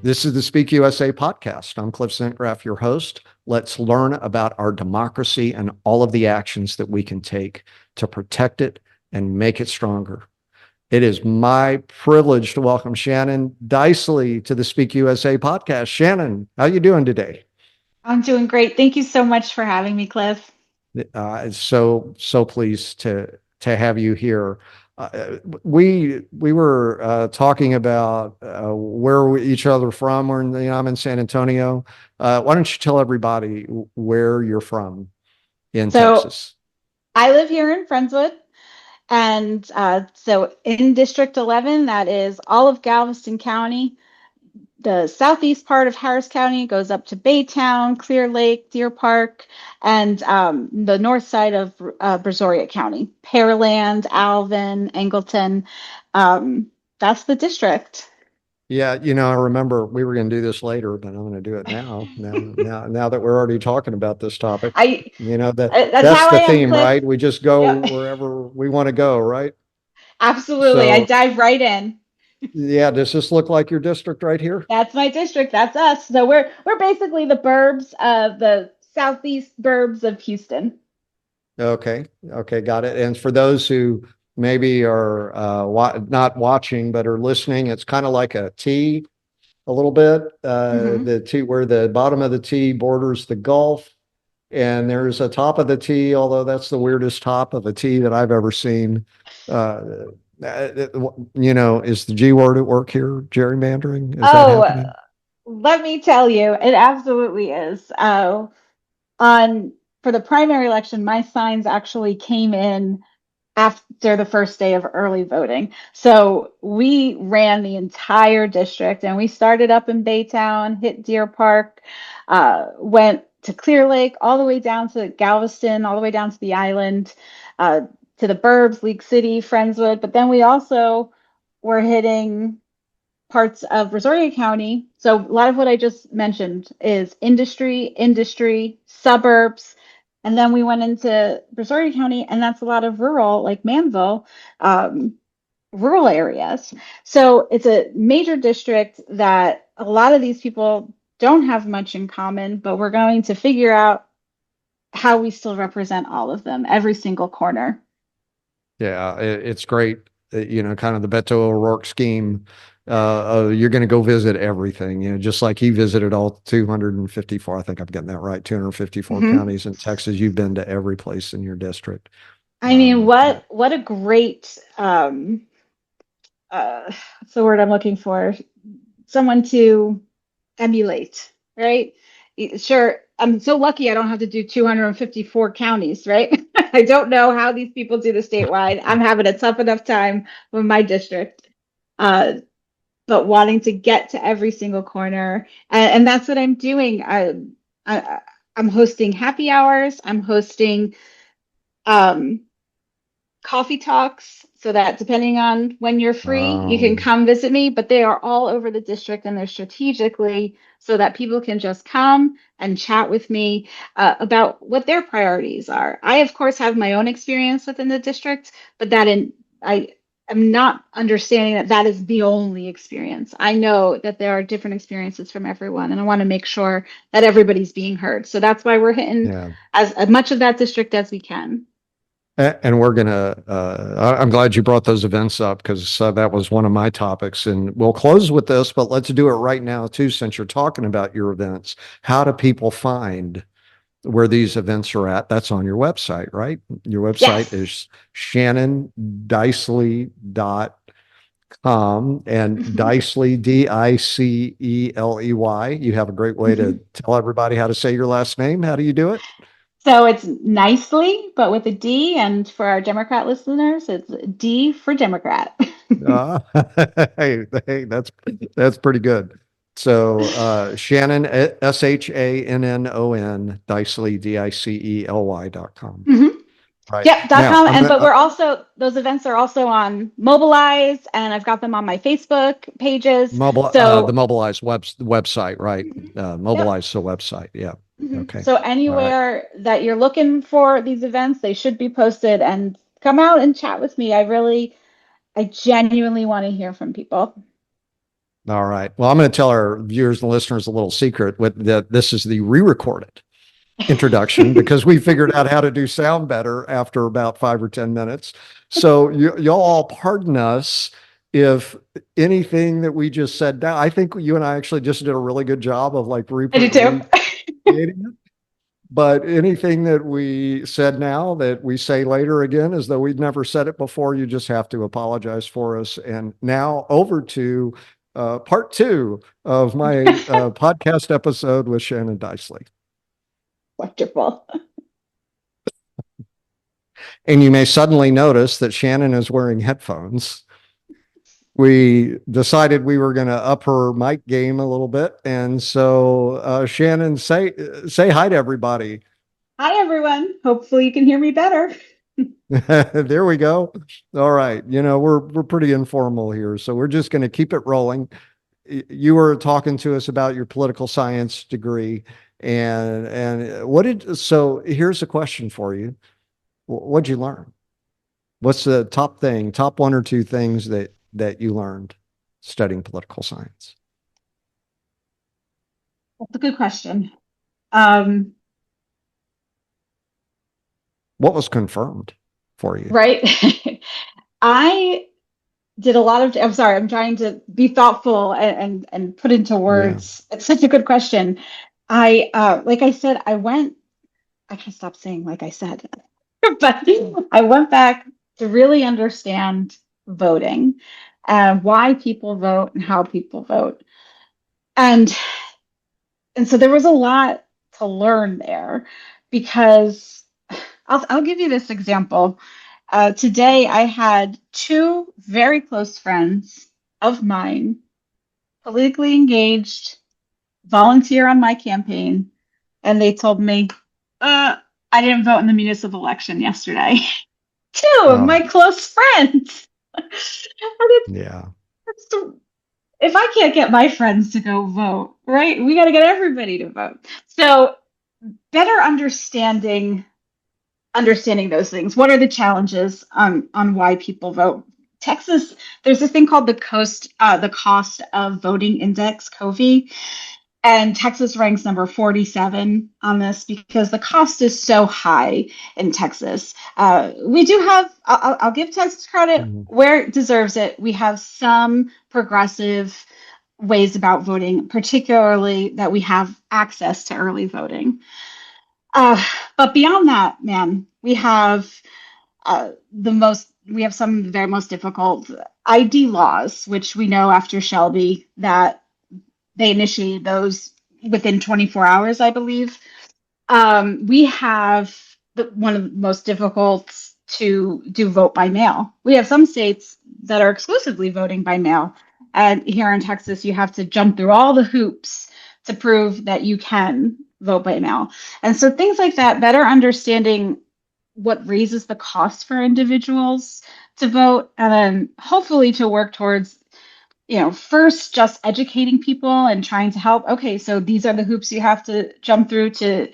This is the Speak USA podcast. I'm Cliff Zentgraf, your host. Let's learn about our democracy and all of the actions that we can take to protect it and make it stronger. It is my privilege to welcome Shannon Dicely to the Speak USA podcast. Shannon, how you doing today? I'm doing great. Thank you so much for having me, Cliff. So pleased to have you here. We were talking about where we each other from. I'm in San Antonio. Why don't you tell everybody where you're from in So Texas? I live here in Friendswood, and so in District 11, that is all of Galveston County. The southeast part of Harris County goes up to Baytown, Clear Lake, Deer Park, and the north side of Brazoria County, Pearland, Alvin, Angleton. That's the district. Yeah, I remember we were going to do this later, but I'm going to do it now. Now that we're already talking about this topic, I that's that's how I the am, theme, Cliff. right? We just go Yep, wherever we want to go, right? absolutely. I So, dive right in. yeah, does this look like your district right here? That's my district. That's us. So we're basically the burbs of the southeast burbs of Houston. Okay. Okay. Got it. And for those who maybe are not watching but are listening, it's kind of like a T a little bit. Hmm. The T where the bottom of the T borders the Gulf, and there's a top of the T, although that's the weirdest top of a T that I've ever seen. Uh, is the G word at work here? Gerrymandering? Is that Oh, happening? let me tell you, it absolutely is. On For the primary election, my signs actually came in after the first day of early voting. So we ran the entire district and we started up in Baytown, hit Deer Park, went to Clear Lake, all the way down to Galveston, all the way down to the island, uh, to the burbs, League City, Friendswood. But then we also were hitting parts of Brazoria County. So a lot of what I just mentioned is industry, suburbs, and then we went into Brazoria County, and that's a lot of rural, like Manville, um, rural areas. So it's a major district that a lot of these people don't have much in common, but we're going to figure out how we still represent all of them, every single corner. Yeah, it's great. Kind of the Beto O'Rourke scheme. You're going to go visit everything, just like he visited all 254. I think I'm getting that right. 254 Mm-hmm. counties in Texas. You've been to every place in your district. I mean, Um, what a great what's the word I'm looking for? Someone to emulate, right? Sure, I'm so lucky I don't have to do 254 counties, right? I don't know how these people do the statewide. I'm having a tough enough time with my district. Uh, but wanting to get to every single corner, and that's what I'm doing. I, I'm hosting happy hours. I'm hosting um, coffee talks so that depending on when you're free, you can um, come visit me. But they are all over the district and they're strategically so that people can just come and chat with me about what their priorities are. I, of course, have my own experience within the district, but I am not understanding that that is the only experience. I know that there are different experiences from everyone, and I want to make sure that everybody's being heard. So that's why we're hitting yeah. as much of that district as we can. And we're gonna. I'm glad you brought those events up because that was one of my topics, and we'll close with this. But let's do it right now too, since you're talking about your events. How do people find where these events are at? That's on your website, right? Your website Yes. is shannondicely.com, and Mhm. Dicely, Diceley. You have a great way to Mhm. tell everybody how to say your last name. How do you do it? So it's nicely, but with a D. And for our Democrat listeners, it's D for Democrat. Uh, hey, that's pretty good. So Shannon, Shannon, Dicely, Dicely.com. Hmm. Right. Yep, Now .com. I'm And gonna but we're also those events are also on Mobilize, and I've got them on my Facebook pages. the So website, right? mhm. Yep. Mobilize the website. Yeah. Okay. So All right. anywhere that you're looking for these events, they should be posted, and come out and chat with me. I genuinely want to hear from people. All right. Well, I'm going to tell our viewers and listeners a little secret with that. This is the re-recorded introduction because we figured out how to do sound better after about 5 or 10 minutes. So you'll all pardon us if anything that we just said now. I think you and I actually just did a really good job of like I do too. recreating it. But anything that we said now that we say later again, as though we'd never said it before, you just have to apologize for us. And now over to part two of my podcast episode with Shannon Dicely. Wonderful. And you may suddenly notice that Shannon is wearing headphones. We decided we were going to up her mic game a little bit. And so, Shannon, say hi to everybody. Hi, everyone. Hopefully, you can hear me better. There we go. All right. We're pretty informal here, so we're just going to keep it rolling. You were talking to us about your political science degree, and so here's a question for you. What'd you learn? What's the top one or two things that you learned studying political science? That's a good question. Um, What was confirmed for you? right. I did a lot of, I'm sorry, I'm trying to be thoughtful and put into Yeah. words. It's such a good question. Like I said, I can stop saying like I said, but I went back to really understand voting, why people vote and how people vote. And and so there was a lot to learn there because I'll give you this example. Today I had two very close friends of mine, politically engaged, volunteer on my campaign, and they told me, I didn't vote in the municipal election yesterday. Two of my Oh, close friends. And yeah. it's, if I can't get my friends to go vote, right? We got to get everybody to vote. So better understanding those things. What are the challenges on why people vote? Texas, there's this thing called the cost of voting index, COVI, and Texas ranks number 47 on this because the cost is so high in Texas. We do have, I'll give Texas credit Mhm. where it deserves it. We have some progressive ways about voting, particularly that we have access to early voting. Uh, but beyond that, man, we have some of the very most difficult ID laws, which we know after Shelby that they initiated those within 24 hours, I believe. We have one of the most difficult to do vote by mail. We have some states that are exclusively voting by mail. And here in Texas, you have to jump through all the hoops to prove that you can vote by mail. And so things like that, better understanding what raises the cost for individuals to vote, and then hopefully to work towards first just educating people and trying to help. Okay, so these are the hoops you have to jump through to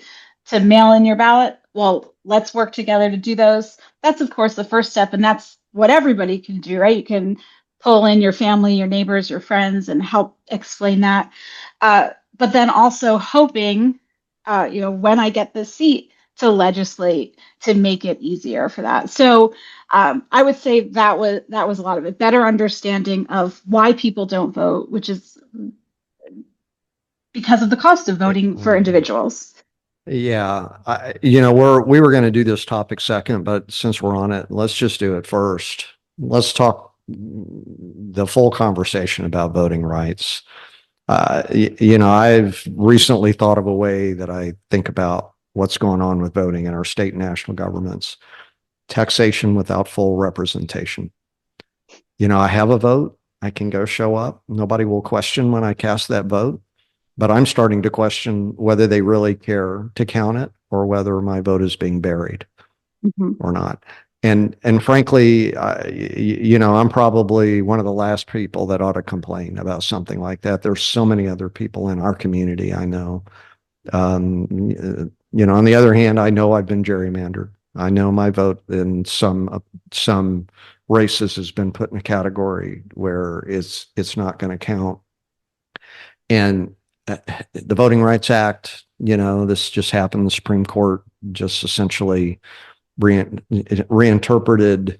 mail in your ballot. Well, let's work together to do those. That's of course the first step, and that's what everybody can do, right? You can pull in your family, your neighbors, your friends, and help explain that. But then also hoping, when I get this seat, to legislate to make it easier for that. So I would say that was a lot of it. Better understanding of why people don't vote, which is because of the cost of voting for individuals. Yeah, we were going to do this topic second, but since we're on it, let's just do it first. Let's talk the full conversation about voting rights. I've recently thought of a way that I think about what's going on with voting in our state and national governments. Taxation without full representation. I have a vote. I can go show up. Nobody will question when I cast that vote. But I'm starting to question whether they really care to count it or whether my vote is being buried Mhm. or not. And frankly, I'm probably one of the last people that ought to complain about something like that. There's so many other people in our community I know. On the other hand, I know I've been gerrymandered. I know my vote in some races has been put in a category where it's not going to count And the Voting Rights Act, this just happened. The Supreme Court just essentially reinterpreted.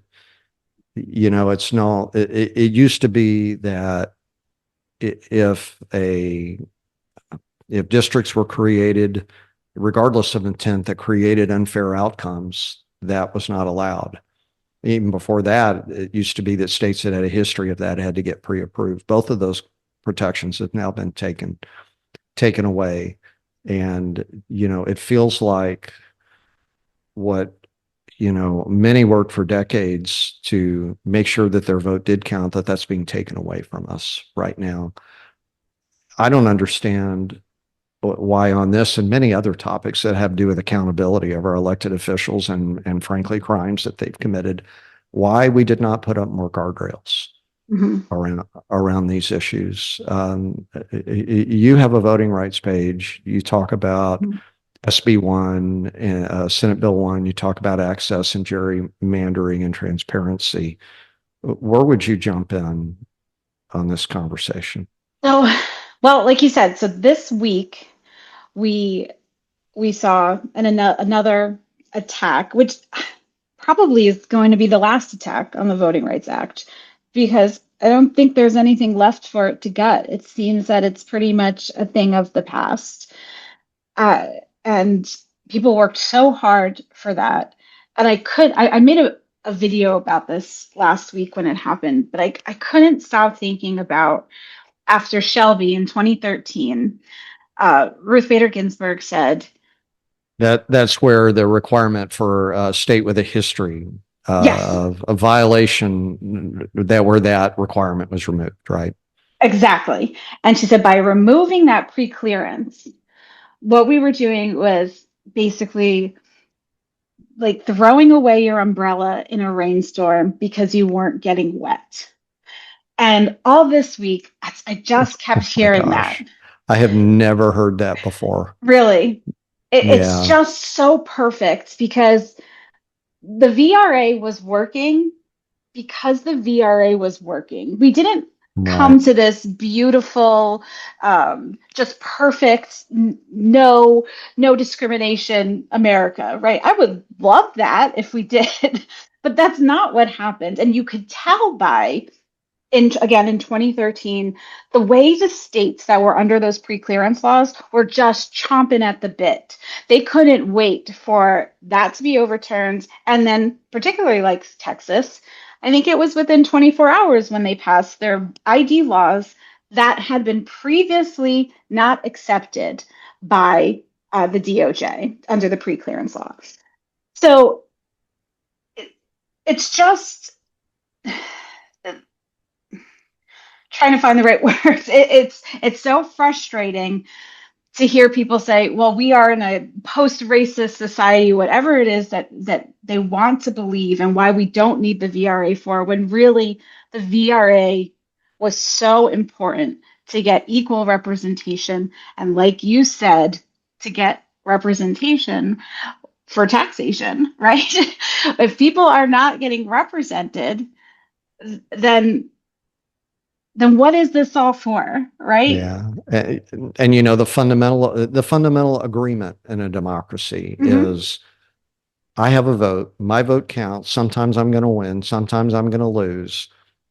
It's no. It used to be that if districts were created, regardless of intent, that created unfair outcomes, that was not allowed. Even before that, it used to be that states that had a history of that had to get pre-approved. Both of those protections have now been taken away. And, it feels like what, many worked for decades to make sure that their vote did count, that's being taken away from us right now. I don't understand why on this and many other topics that have to do with accountability of our elected officials and frankly, crimes that they've committed, why we did not put up more guardrails around these issues. You have a voting rights page. You talk about SB 1 and Senate Bill 1. You talk about access and gerrymandering and transparency. Where would you jump in on this conversation? So, well, like you said, so this week we saw another attack, which probably is going to be the last attack on the Voting Rights Act, because I don't think there's anything left for it to gut. It seems that it's pretty much a thing of the past. Uh, and people worked so hard for that. And I made a video about this last week when it happened, but I couldn't stop thinking about after Shelby in 2013, Ruth Bader Ginsburg said, That's where the requirement for a state with a history yes, of a violation, where that requirement was removed, right? exactly. And she said, by removing that pre-clearance, what we were doing was basically like throwing away your umbrella in a rainstorm because you weren't getting wet. And all this week, I just kept Oh my hearing that. gosh. I have never heard that before. Really, it's Yeah, just so perfect because the VRA was working because the VRA was working. We didn't right. come to this beautiful, just perfect, no discrimination America, right? I would love that if we did, but that's not what happened. And you could tell by in 2013, the way the states that were under those pre-clearance laws were just chomping at the bit. They couldn't wait for that to be overturned. And then particularly like Texas, I think it was within 24 hours when they passed their ID laws that had been previously not accepted by the DOJ under the pre-clearance law. So it's just trying to find the right words. It's so frustrating to hear people say, "Well, we are in a post-racist society," whatever it is that they want to believe, and why we don't need the VRA for, when really the VRA was so important to get equal representation, and like you said, to get representation for taxation, right? If people are not getting represented, then what is this all for, right? Yeah. And the fundamental agreement in a democracy Mm-hmm. is I have a vote, my vote counts. Sometimes I'm going to win, sometimes I'm going to lose.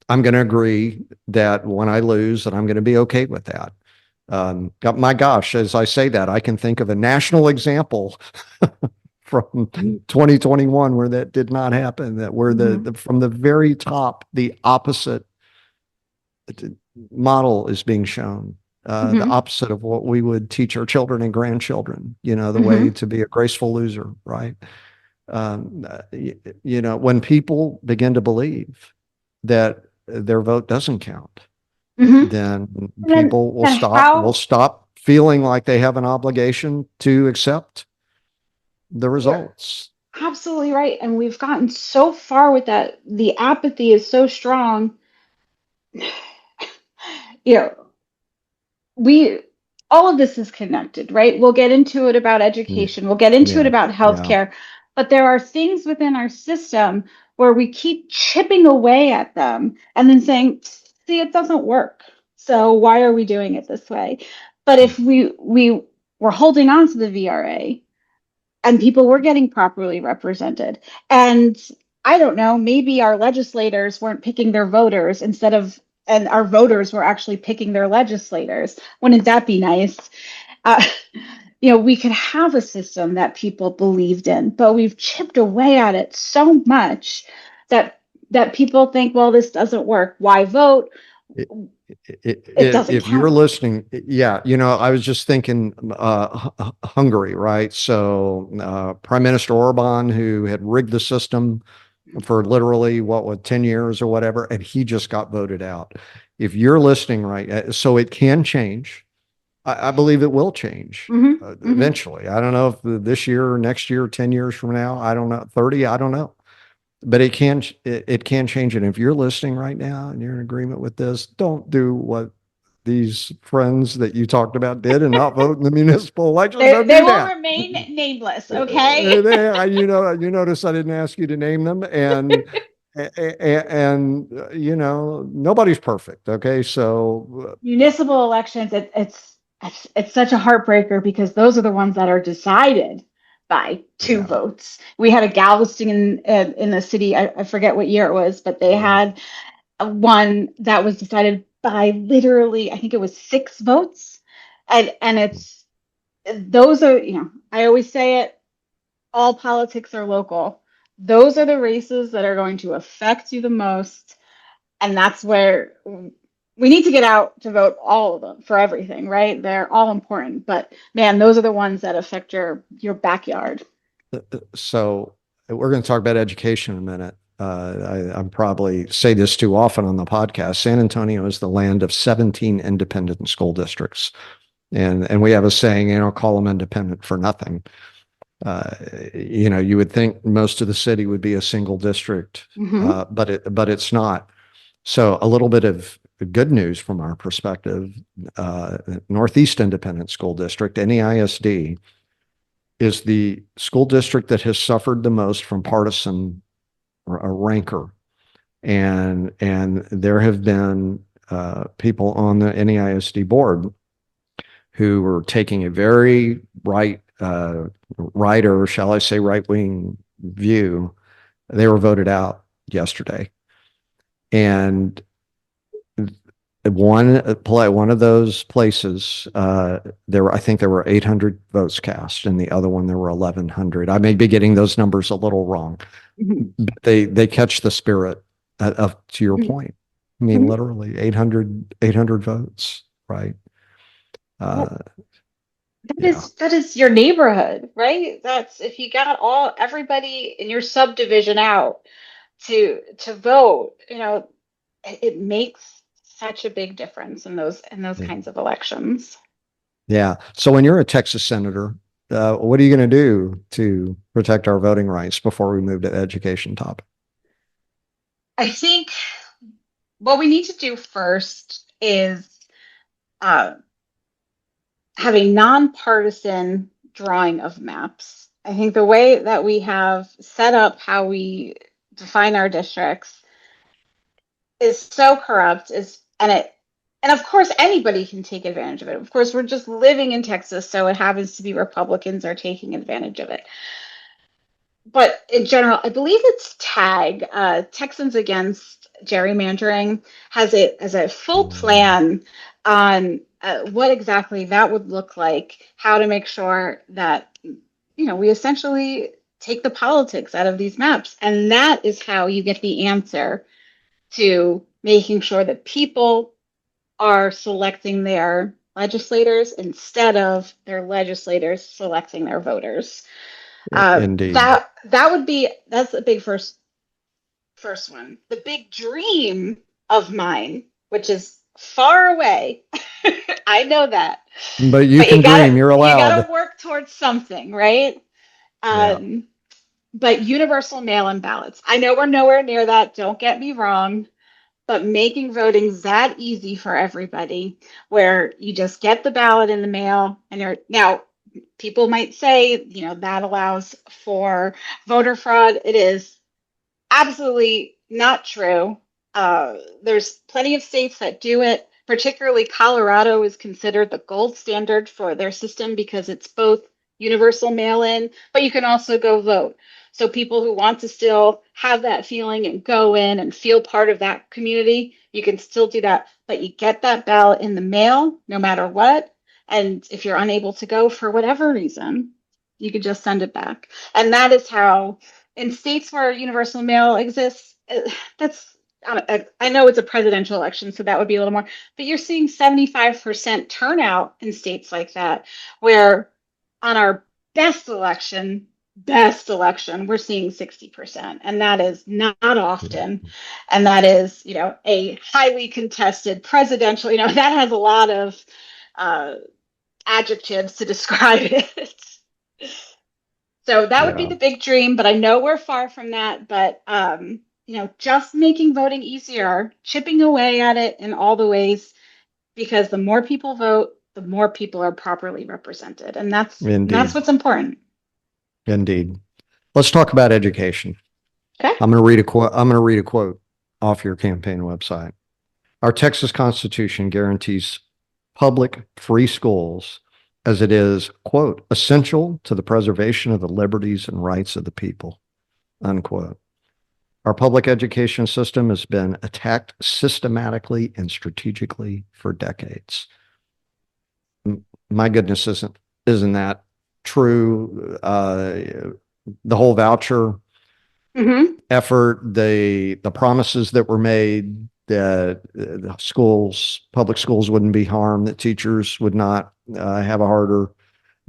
I'm going to agree that when I lose, that I'm going to be okay with that. My gosh, as I say that, I can think of a national example from 2021 where that did not happen, that where Mm-hmm. from the very top, the opposite model is being shown. The Mm-hmm. opposite of what we would teach our children and grandchildren, the way Mm-hmm. to be a graceful loser, right? When people begin to believe that their vote doesn't count, Mm-hmm. then And people will then will how stop feeling like they have an obligation to accept the you're results. absolutely right. And we've gotten so far with that. The apathy is so strong. You know, we all of this is connected, right? We'll get into it about Yeah, education, we'll get into it yeah, about yeah. healthcare, but there are things within our system where we keep chipping away at them and then saying, see, it doesn't work. So why are we doing it this way? But if we were holding on to the VRA and people were getting properly represented, and I don't know, maybe our legislators weren't picking their voters instead of, and our voters were actually picking their legislators. Wouldn't that be nice? Uh, we could have a system that people believed in, but we've chipped away at it so much that people think, well, this doesn't work. Why vote? It doesn't If you're count. listening, yeah, I was just thinking Hungary, right? So Prime Minister Orban, who had rigged the system for literally what 10 years or whatever, and he just got voted out. If you're listening, right, so it can change. I believe it will change Mm-hmm, mm-hmm. eventually. I don't know if this year or next year, 10 years from now, I don't know, 30, I don't know. But it can change. And if you're listening right now and you're in agreement with this, don't do what these friends that you talked about did and not vote in the municipal elections. They Don't they do will that. remain nameless, okay? You notice I didn't ask you to name them, and nobody's perfect. Okay, so Municipal elections, it's such a heartbreaker because those are the ones that are decided by two yeah, votes. We had a Galveston in the city. I forget what year it was, but they uh, had one that was decided by literally, I think it was 6 votes, and it's those are, I always say it, all politics are local. Those are the races that are going to affect you the most, and that's where we need to get out to vote, all of them, for everything, right? They're all important, but man, those are the ones that affect your backyard. so we're going to talk about education in a minute. I'm probably say this too often on the podcast. San Antonio is the land of 17 independent school districts. And we have a saying, call them independent for nothing. You would think most of the city would be a single district, Mm-hmm. but it's not. So a little bit of good news from our perspective, Northeast Independent School District, NEISD, is the school district that has suffered the most from partisan rancor. And there have been people on the NEISD board who were taking a very right, or shall I say right wing view. They were voted out yesterday. And one of those places, I think there were 800 votes cast, and the other one there were 1,100. I may be getting those numbers a little wrong, but they catch the spirit of, to your point. I mean, Mm-hmm. literally 800 votes, right? Uh, That yeah. is that is your neighborhood, right? That's if you got everybody in your subdivision out to vote, it makes such a big difference in those Yeah. kinds of elections. Yeah. So when you're a Texas senator, what are you going to do to protect our voting rights before we move to the education topic? I think what we need to do first is uh, have a nonpartisan drawing of maps. I think the way that we have set up how we define our districts is so corrupt, and of course anybody can take advantage of it. Of course, we're just living in Texas, so it happens to be Republicans are taking advantage of it. But in general, I believe it's TAG, Texans Against Gerrymandering, has it as a full Mm. plan on what exactly that would look like, how to make sure that we essentially take the politics out of these maps, and that is how you get the answer to making sure that people are selecting their legislators instead of their legislators selecting their voters. Indeed. That's the big first one. The big dream of mine, which is far away. I know that, But you but can dream, you're you allowed. gotta work towards something, right? Yeah. Um, but universal mail-in ballots. I know we're nowhere near that. Don't get me wrong, but making voting that easy for everybody, where you just get the ballot in the mail, and you're now. People might say, that allows for voter fraud. It is absolutely not true. There's plenty of states that do it, particularly Colorado is considered the gold standard for their system because it's both universal mail in, but you can also go vote. So people who want to still have that feeling and go in and feel part of that community, you can still do that, but you get that ballot in the mail no matter what. And if you're unable to go for whatever reason, you could just send it back. And that is how, in states where universal mail exists, that's I know it's a presidential election, so that would be a little more, but you're seeing 75% turnout in states like that, where on our best election, we're seeing 60%. And that is not Yeah. often. And that is, a highly contested presidential, that has a lot of uh, adjectives to describe it. So that would be Yeah. the big dream, but I know we're far from that. But just making voting easier, chipping away at it in all the ways, because the more people vote, the more people are properly represented, and that's Indeed. what's important. Indeed. Let's talk about education. Okay. I'm going to read a quote off your campaign website. Our Texas Constitution guarantees public free schools as it is, quote, essential to the preservation of the liberties and rights of the people, unquote. Our public education system has been attacked systematically and strategically for decades. My goodness, isn't that true? The whole voucher Mm-hmm. effort, the promises that were made that public schools wouldn't be harmed, that teachers would not have a harder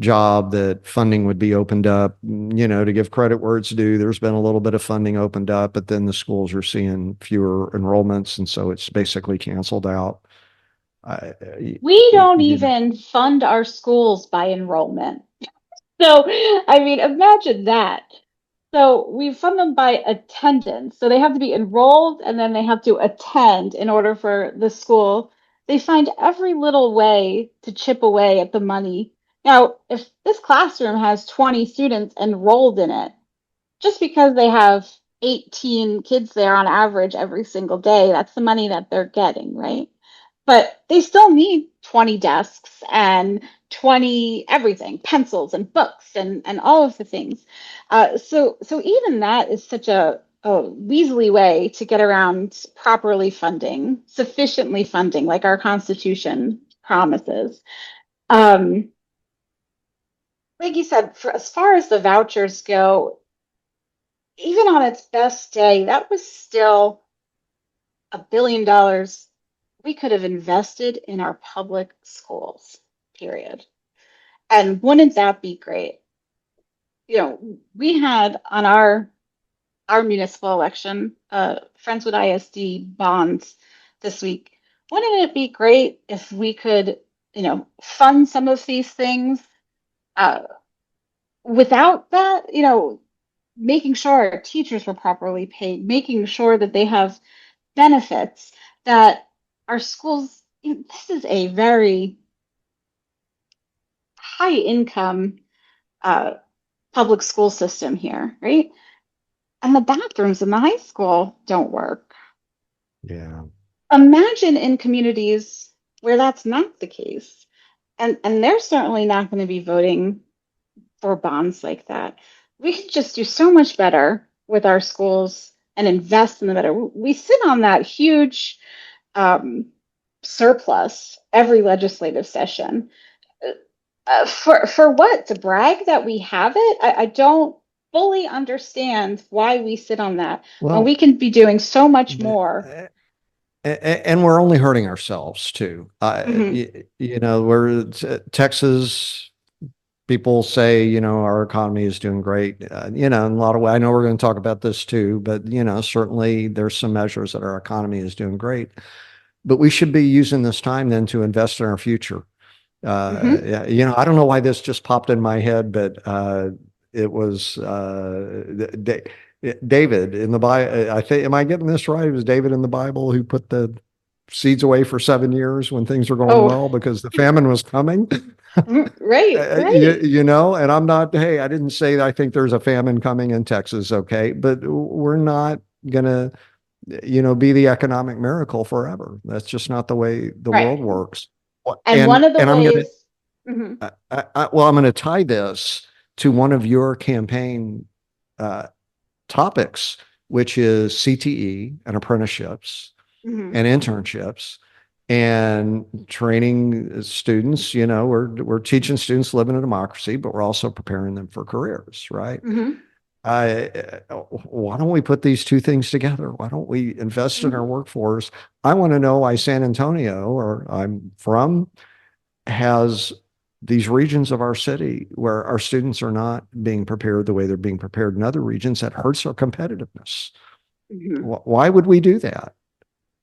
job, that funding would be opened up, to give credit where it's due. There's been a little bit of funding opened up, but then the schools are seeing fewer enrollments. And so it's basically canceled out. I, We don't you know, even fund our schools by enrollment. So, I mean, imagine that. So we fund them by attendance. So they have to be enrolled and then they have to attend in order for the school. They find every little way to chip away at the money. Now, if this classroom has 20 students enrolled in it, just because they have 18 kids there on average every single day, that's the money that they're getting, right? But they still need 20 desks and 20 everything, pencils and books and all of the things. So even that is such a weaselly way to get around properly funding, sufficiently funding, like our Constitution promises. Um, like you said, as far as the vouchers go, even on its best day, that was still $1 billion we could have invested in our public schools, period. And wouldn't that be great? We had on our municipal election, Friendswood ISD bonds this week. Wouldn't it be great if we could, fund some of these things uh, without that, making sure our teachers were properly paid, making sure that they have benefits, that our schools, this is a very high income uh, public school system here, right? And the bathrooms in the high school don't work. yeah. Imagine in communities where that's not the case. And they're certainly not going to be voting for bonds like that. We could just do so much better with our schools and invest in the better. We sit on that huge um, surplus every legislative session. For what? To brag that we have it? I don't fully understand why we sit on that when we Well, can be doing so much more. and we're only hurting ourselves too. Hmm. We're Texas. People say, our economy is doing great. In a lot of ways, I know we're going to talk about this too, but certainly there's some measures that our economy is doing great. But we should be using this time then to invest in our future. Hmm. Yeah, I don't know why this just popped in my head, but it was David in the Bible. I think, am I getting this right? It was David in the Bible who put the seeds away for 7 years when things were going Oh, well because the famine was coming. right, right. And I'm not, hey, I didn't say that I think there's a famine coming in Texas, okay? But we're not gonna. be the economic miracle forever. That's just not the way the Right. world works. And one And of the and I'm gonna ways, mhm, well, I'm gonna tie this to one of your campaign uh, topics, which is CTE and apprenticeships mhm, and internships and training students. We're teaching students to live in a democracy, but we're also preparing them for careers, right? mhm, Why don't we put these two things together? Why don't we invest in our mhm, workforce? I want to know why San Antonio, or I'm from, has these regions of our city where our students are not being prepared the way they're being prepared in other regions. That hurts our competitiveness. mhm. Why would we do that?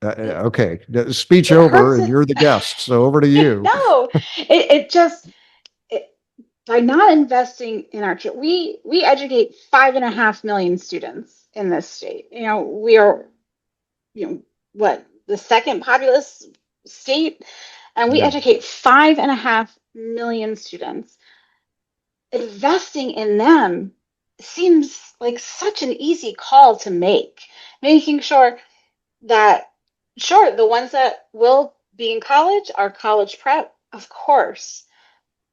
Okay, speech It over, hurts and it. you're the guest, so over to you. No, it just it, by not investing in our children, we educate 5.5 million students in this state. We are, what, the second populous state, and we Yeah, educate 5.5 million students. Investing in them seems like such an easy call to make, making sure that, sure, the ones that will be in college are college prep, of course,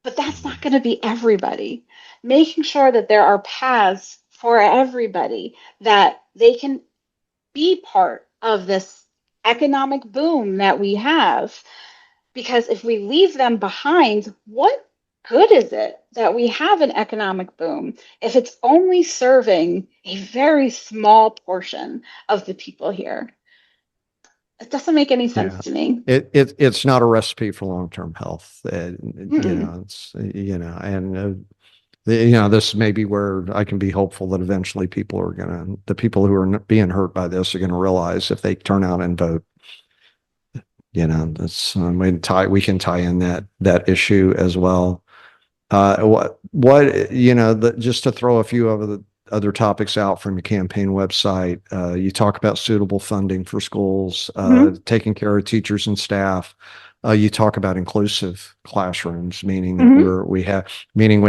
but that's not going to be everybody. Making sure that there are paths for everybody, that they can be part of this economic boom that we have. Because if we leave them behind, what good is it that we have an economic boom if it's only serving a very small portion of the people here? It doesn't make any sense yeah. to me. It's not a recipe for long-term health. Mm-mm. It's and this may be where I can be hopeful that eventually the people who are being hurt by this are gonna realize if they turn out and vote. That's we can tie in that issue as well. Just to throw a few of the other topics out from your campaign website, you talk about suitable funding for schools, Mm-hmm. taking care of teachers and staff. You talk about inclusive classrooms, meaning that Mm-hmm. we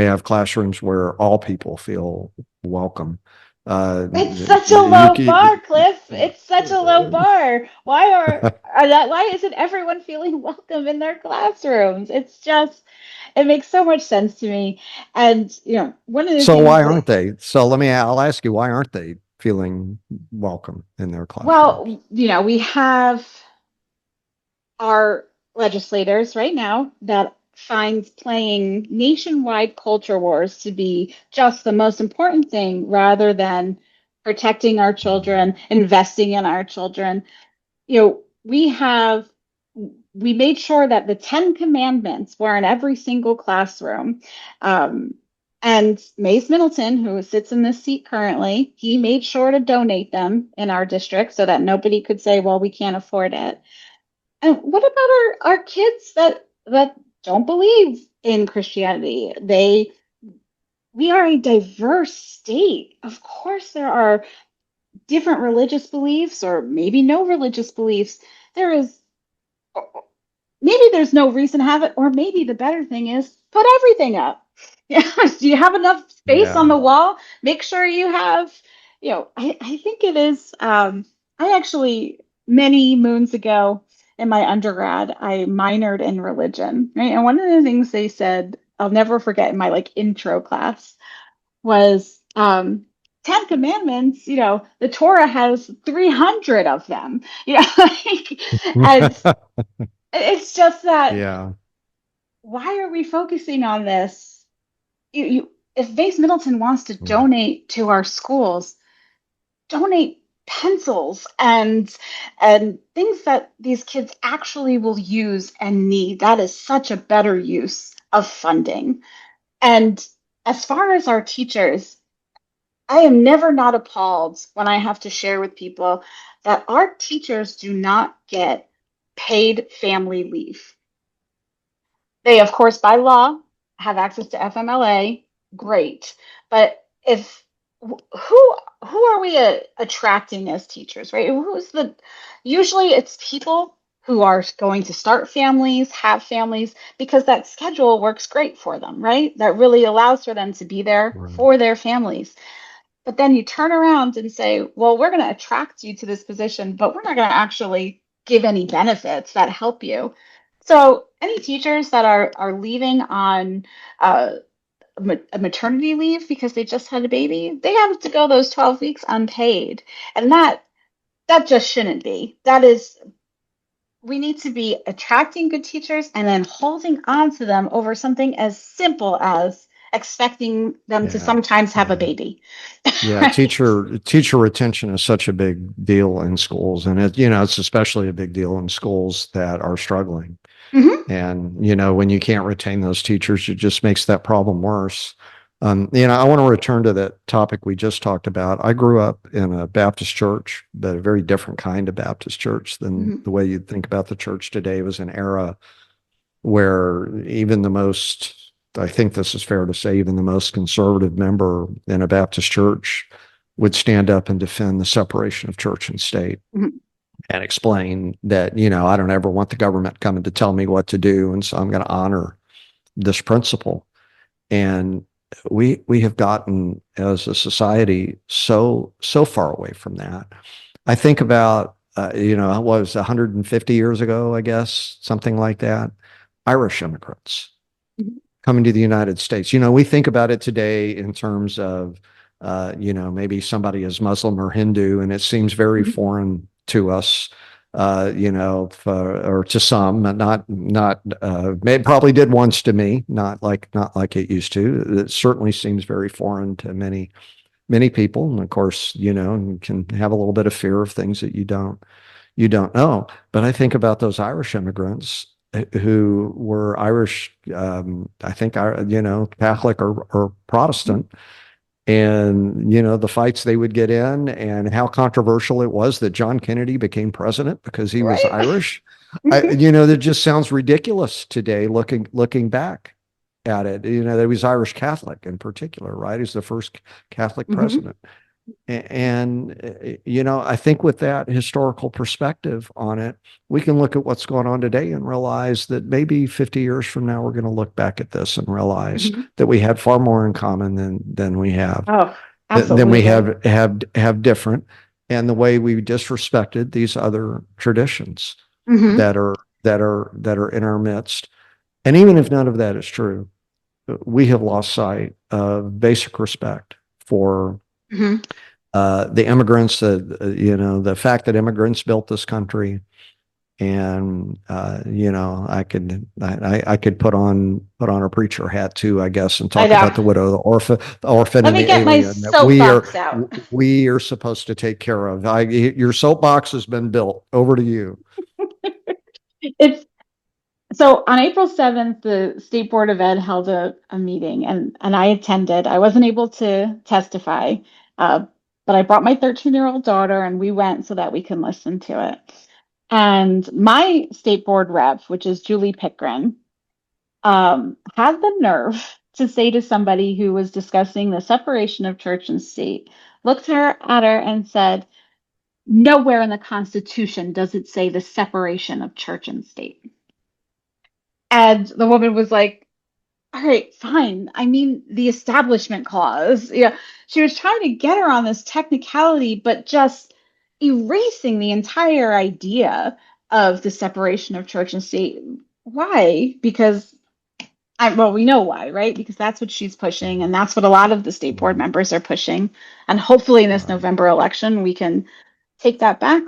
have classrooms where all people feel welcome. It's such a You, low bar, Cliff. It's such a low bar. Why isn't everyone feeling welcome in their classrooms? It makes so much sense to me. And one of the so things why that, aren't they? So I'll ask you, why aren't they feeling welcome in their classrooms? well, we have our legislators right now that finds playing nationwide culture wars to be just the most important thing rather than protecting our children, investing in our children. We made sure that the 10 commandments were in every single classroom. Um, and Mace Middleton, who sits in this seat currently, he made sure to donate them in our district so that nobody could say, well, we can't afford it. And what about our kids that don't believe in Christianity? We are a diverse state. Of course, there are different religious beliefs, or maybe no religious beliefs. There is Maybe there's no reason to have it, or maybe the better thing is put everything up. Yeah, do you have enough space on Yeah. the wall? Make sure you have, I think it is. I actually, many moons ago in my undergrad, I minored in religion, right? And one of the things they said, I'll never forget in my like intro class was 10 commandments. The Torah has 300 of them, and it's just that, Yeah. why are we focusing on this? If Base Middleton wants to donate to our schools, donate pencils and things that these kids actually will use and need. That is such a better use of funding. And as far as our teachers, I am never not appalled when I have to share with people that our teachers do not get paid family leave. They, of course, by law, have access to FMLA. Great, but if who are we attracting as teachers, right? Who's the Usually it's people who are going to start families, have families, because that schedule works great for them, right? That really allows for them to be there Right. for their families. But then you turn around and say, well, we're going to attract you to this position, but we're not going to actually give any benefits that help you. So any teachers that are leaving on uh, a maternity leave because they just had a baby, they have to go those 12 weeks unpaid. And that just shouldn't be. That is, we need to be attracting good teachers and then holding on to them over something as simple as expecting them to Yeah. sometimes have a Yeah. baby. Yeah. Right? Teacher retention is such a big deal in schools. And it's especially a big deal in schools that are struggling. Hmm. And, when you can't retain those teachers, it just makes that problem worse. I want to return to that topic we just talked about. I grew up in a Baptist church, but a very different kind of Baptist church than Hmm. the way you'd think about the church today. It was an era where even the most, I think this is fair to say, even the most conservative member in a Baptist church would stand up and defend the separation of church and state Hmm. and explain that, I don't ever want the government coming to tell me what to do. And so I'm going to honor this principle. And we have gotten as a society so far away from that. I think about, what was 150 years ago, I guess, something like that, Irish immigrants coming to the United States. We think about it today in terms of, maybe somebody is Muslim or Hindu, and it seems very Hmm. foreign to us, or to some, not, it probably did once to me, not like it used to. It certainly seems very foreign to many people. And of course, you can have a little bit of fear of things that you don't know. But I think about those Irish immigrants who were Irish, I think, Catholic or Protestant, and the fights they would get in, and how controversial it was that John Kennedy became president because he was Right. Irish. Hmm. That just sounds ridiculous today, looking back at it. That he was Irish Catholic in particular, right? He's the first Catholic Hmm. president. And, I think with that historical perspective on it, we can look at what's going on today and realize that maybe 50 years from now, we're going to look back at this and realize Hmm. that we had far more in common than we have, Oh, than we absolutely. have different, and the way we disrespected these other traditions Hmm. that are in our midst. And even if none of that is true, we have lost sight of basic respect for Hmm. the immigrants, the fact that immigrants built this country. And I could put on a preacher hat too, I guess, and I talk know. about the widow, the orphan, Let and me the get my alien that we are soapbox out. we are supposed to take care of. Your soapbox has been built. Over to you. It's so on April 7th, the State Board of Ed held a meeting and I attended. I wasn't able to testify, uh, but I brought my 13-year-old daughter and we went so that we can listen to it. And my state board rep, which is Julie Pickren, had the nerve to say to somebody who was discussing the separation of church and state, looked at her and said, nowhere in the Constitution does it say the separation of church and state. And the woman was like, all right, fine. I mean, the establishment clause. Yeah. She was trying to get her on this technicality, but just erasing the entire idea of the separation of church and state. Why? Because well, we know why, right? Because that's what she's pushing, and that's what a lot of the state board members are pushing. And hopefully, in this Right. November election, we can take that back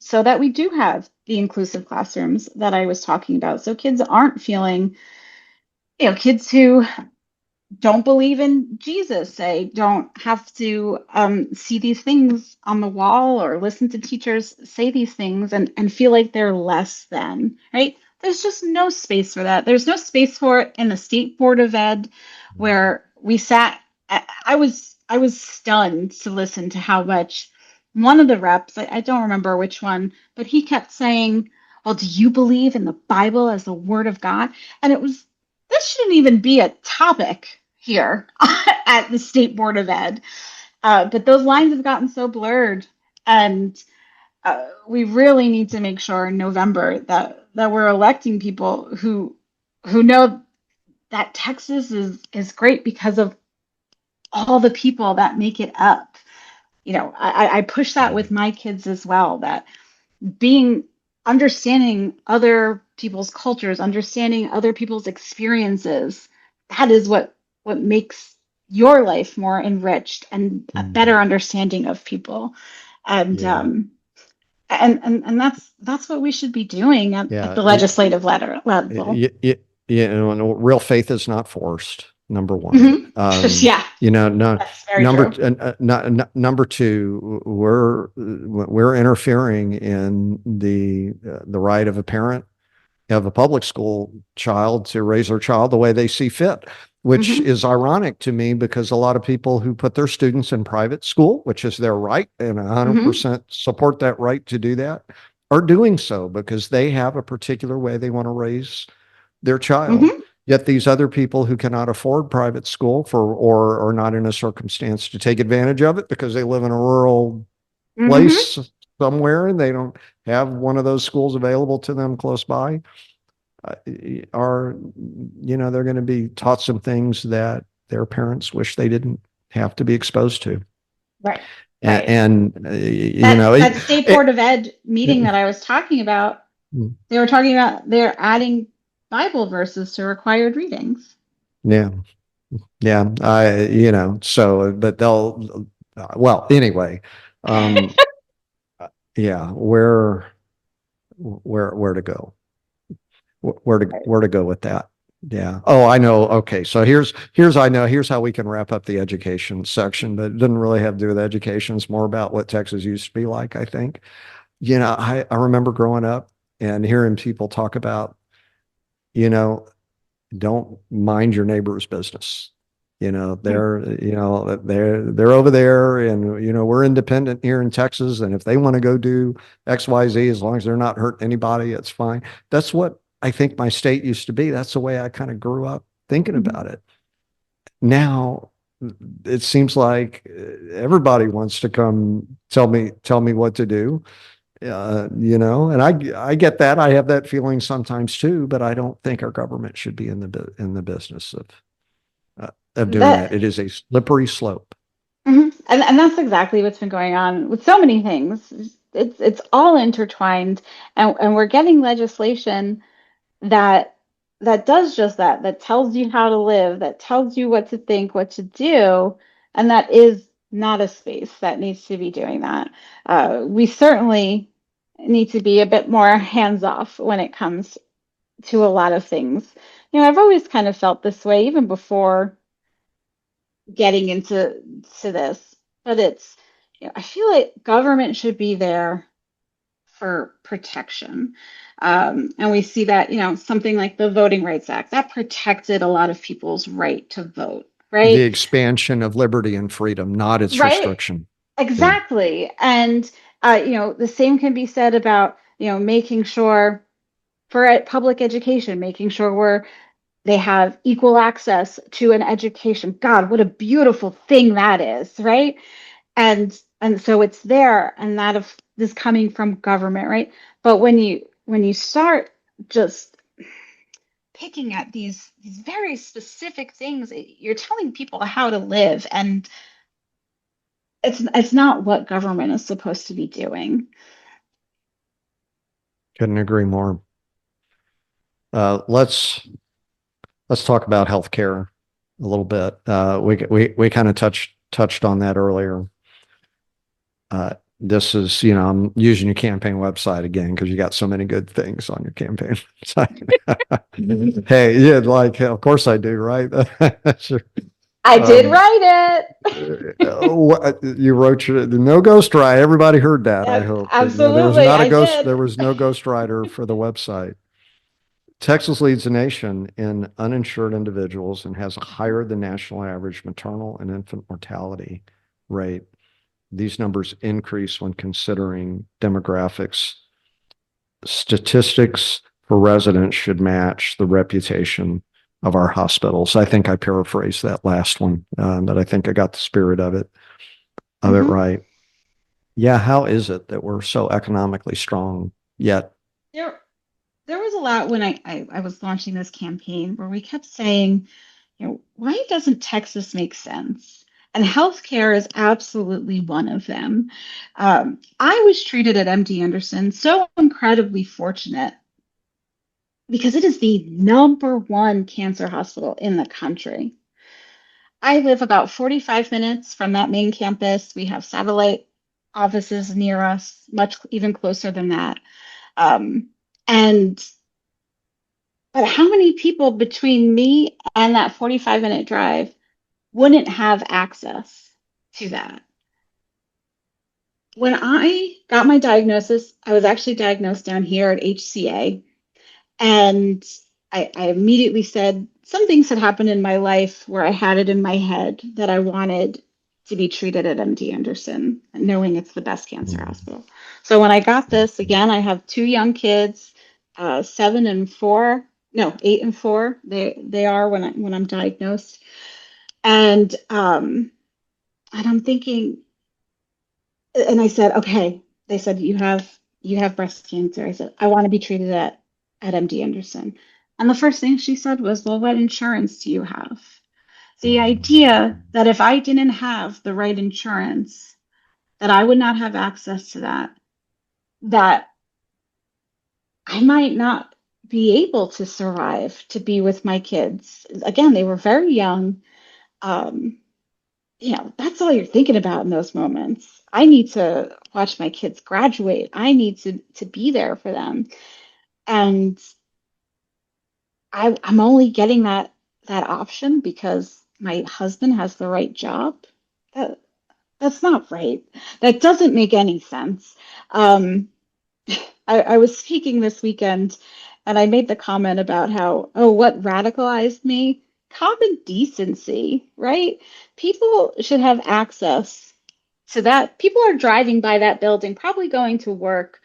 so that we do have the inclusive classrooms that I was talking about. So kids aren't feeling, kids who don't believe in Jesus, say, don't have to see these things on the wall or listen to teachers say these things and feel like they're less than, right? There's just no space for that. There's no space for it in the State Board of Ed where we sat. I was stunned to listen to how much one of the reps, I don't remember which one, but he kept saying, well, do you believe in the Bible as the word of God? And it was this shouldn't even be a topic here at the State Board of Ed. But those lines have gotten so blurred, and we really need to make sure in November that we're electing people who know that Texas is great because of all the people that make it up. I push that Yeah. with my kids as well, that being understanding other people's cultures, understanding other people's experiences, that is what makes your life more enriched and a Mm. better understanding of people. And Yeah. that's what we should be doing at Yeah. the legislative level. And real faith is not forced. Number one. Hmm. Yeah, No, that's very true. number two, we're interfering in the right of a parent of a public school child to raise their child the way they see fit, which Hmm. is ironic to me because a lot of people who put their students in private school, which is their right, and Hmm. 100% support that right to do that, are doing so because they have a particular way they want to raise their child. Hmm. Yet these other people who cannot afford private school or are not in a circumstance to take advantage of it because they live in a rural Hmm. place somewhere and they don't have one of those schools available to them close by, uh, are, they're going to be taught some things that their parents wish they didn't have to be exposed to. Right, And, right. and That state board of ed meeting it, that I was talking about, they were talking about they're adding Bible verses to required readings. yeah, yeah, so, but well, anyway, um, yeah, where to go? Where to go with that? Yeah. Oh, I know. Okay. So here's how we can wrap up the education section, but it doesn't really have to do with education. It's more about what Texas used to be like, I think. I remember growing up and hearing people talk about, you know, don't mind your neighbor's business. They're over there and we're independent here in Texas. And if they want to go do XYZ, as long as they're not hurting anybody, it's fine. That's what I think my state used to be. That's the way I kind of grew up thinking Mhm. about it. Now it seems like everybody wants to come tell me what to do. And I get that. I have that feeling sometimes too, but I don't think our government should be in the business of doing that. That It is a slippery slope. and that's exactly what's been going on with so many things. It's all intertwined, and we're getting legislation that does just that, that tells you how to live, that tells you what to think, what to do, and that is not a space that needs to be doing that. We certainly need to be a bit more hands off when it comes to a lot of things. I've always kind of felt this way, even before getting into this, but I feel like government should be there for protection. And we see that, something like the Voting Rights Act that protected a lot of people's right to vote, The right? expansion of liberty and freedom, not its Right, restriction. Yeah. exactly. And, the same can be said about, making sure for public education, making sure they have equal access to an education. God, what a beautiful thing that is, right? And so it's there, and that of this coming from government, right? But when you start just picking at these very specific things, you're telling people how to live, and it's not what government is supposed to be doing. Couldn't agree more. Let's talk about healthcare a little bit. We kind of touched on that earlier. This is, I'm using your campaign website again because you got so many good things on your campaign site. Hey, yeah, like, of course I do, right? Sure. I did Um, write it. you wrote the no ghost write. Everybody heard that. I Yeah, hope that, there was absolutely, not a I ghost. did. There was no ghost writer for the website. Texas leads the nation in uninsured individuals and has a higher than national average maternal and infant mortality rate. These numbers increase when considering demographics. Statistics for residents should match the reputation of our hospitals. I think I paraphrased that last one, but I think I got the spirit of it Hmm. right. Yeah, how is it that we're so economically strong yet? There, there was a lot when I was launching this campaign where we kept saying, why doesn't Texas make sense? And healthcare is absolutely one of them. I was treated at MD Anderson, so incredibly fortunate because it is the number one cancer hospital in the country. I live about 45 minutes from that main campus. We have satellite offices near us, much even closer than that. Um, and but how many people between me and that 45-minute drive wouldn't have access to that? When I got my diagnosis, I was actually diagnosed down here at HCA. And I immediately said some things had happened in my life where I had it in my head that I wanted to be treated at MD Anderson, knowing it's the best cancer Mhm. hospital. So when I got this, again, I have two young kids, 7 and 4, no, 8 and 4. They are when I'm diagnosed, and I'm thinking, and I said, okay. They said you have breast cancer. I said I want to be treated at MD Anderson. And the first thing she said was, well, what insurance do you have? The idea that if I didn't have the right insurance, that I would not have access to that I might not be able to survive to be with my kids. Again, they were very young. Um, that's all you're thinking about in those moments. I need to watch my kids graduate. I need to be there for them. And I'm only getting that option because my husband has the right job. That that's not right. That doesn't make any sense. Um, I was speaking this weekend and I made the comment about how, oh, what radicalized me? Common decency, right? People should have access to that. People are driving by that building, probably going to work,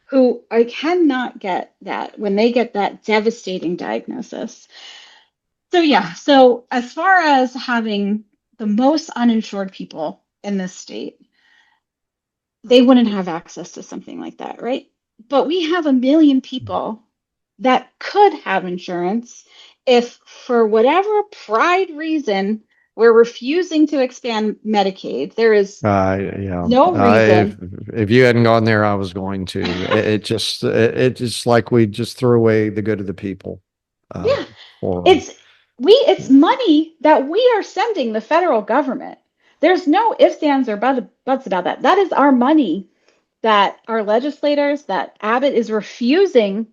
who I cannot get that when they get that devastating diagnosis. So, yeah, so as far as having the most uninsured people in this state, they wouldn't have access to something like that, right? But we have a million people that could have insurance if, for whatever pride reason, we're refusing to expand Medicaid. There is Yeah, no reason. if you hadn't gone there, I was going to. It just like we just threw away the good of the people, uh, Yeah, for it's it's money that we are sending the federal government. There's no ifs, ands, or buts about that. That is our money that our legislators, that Abbott is refusing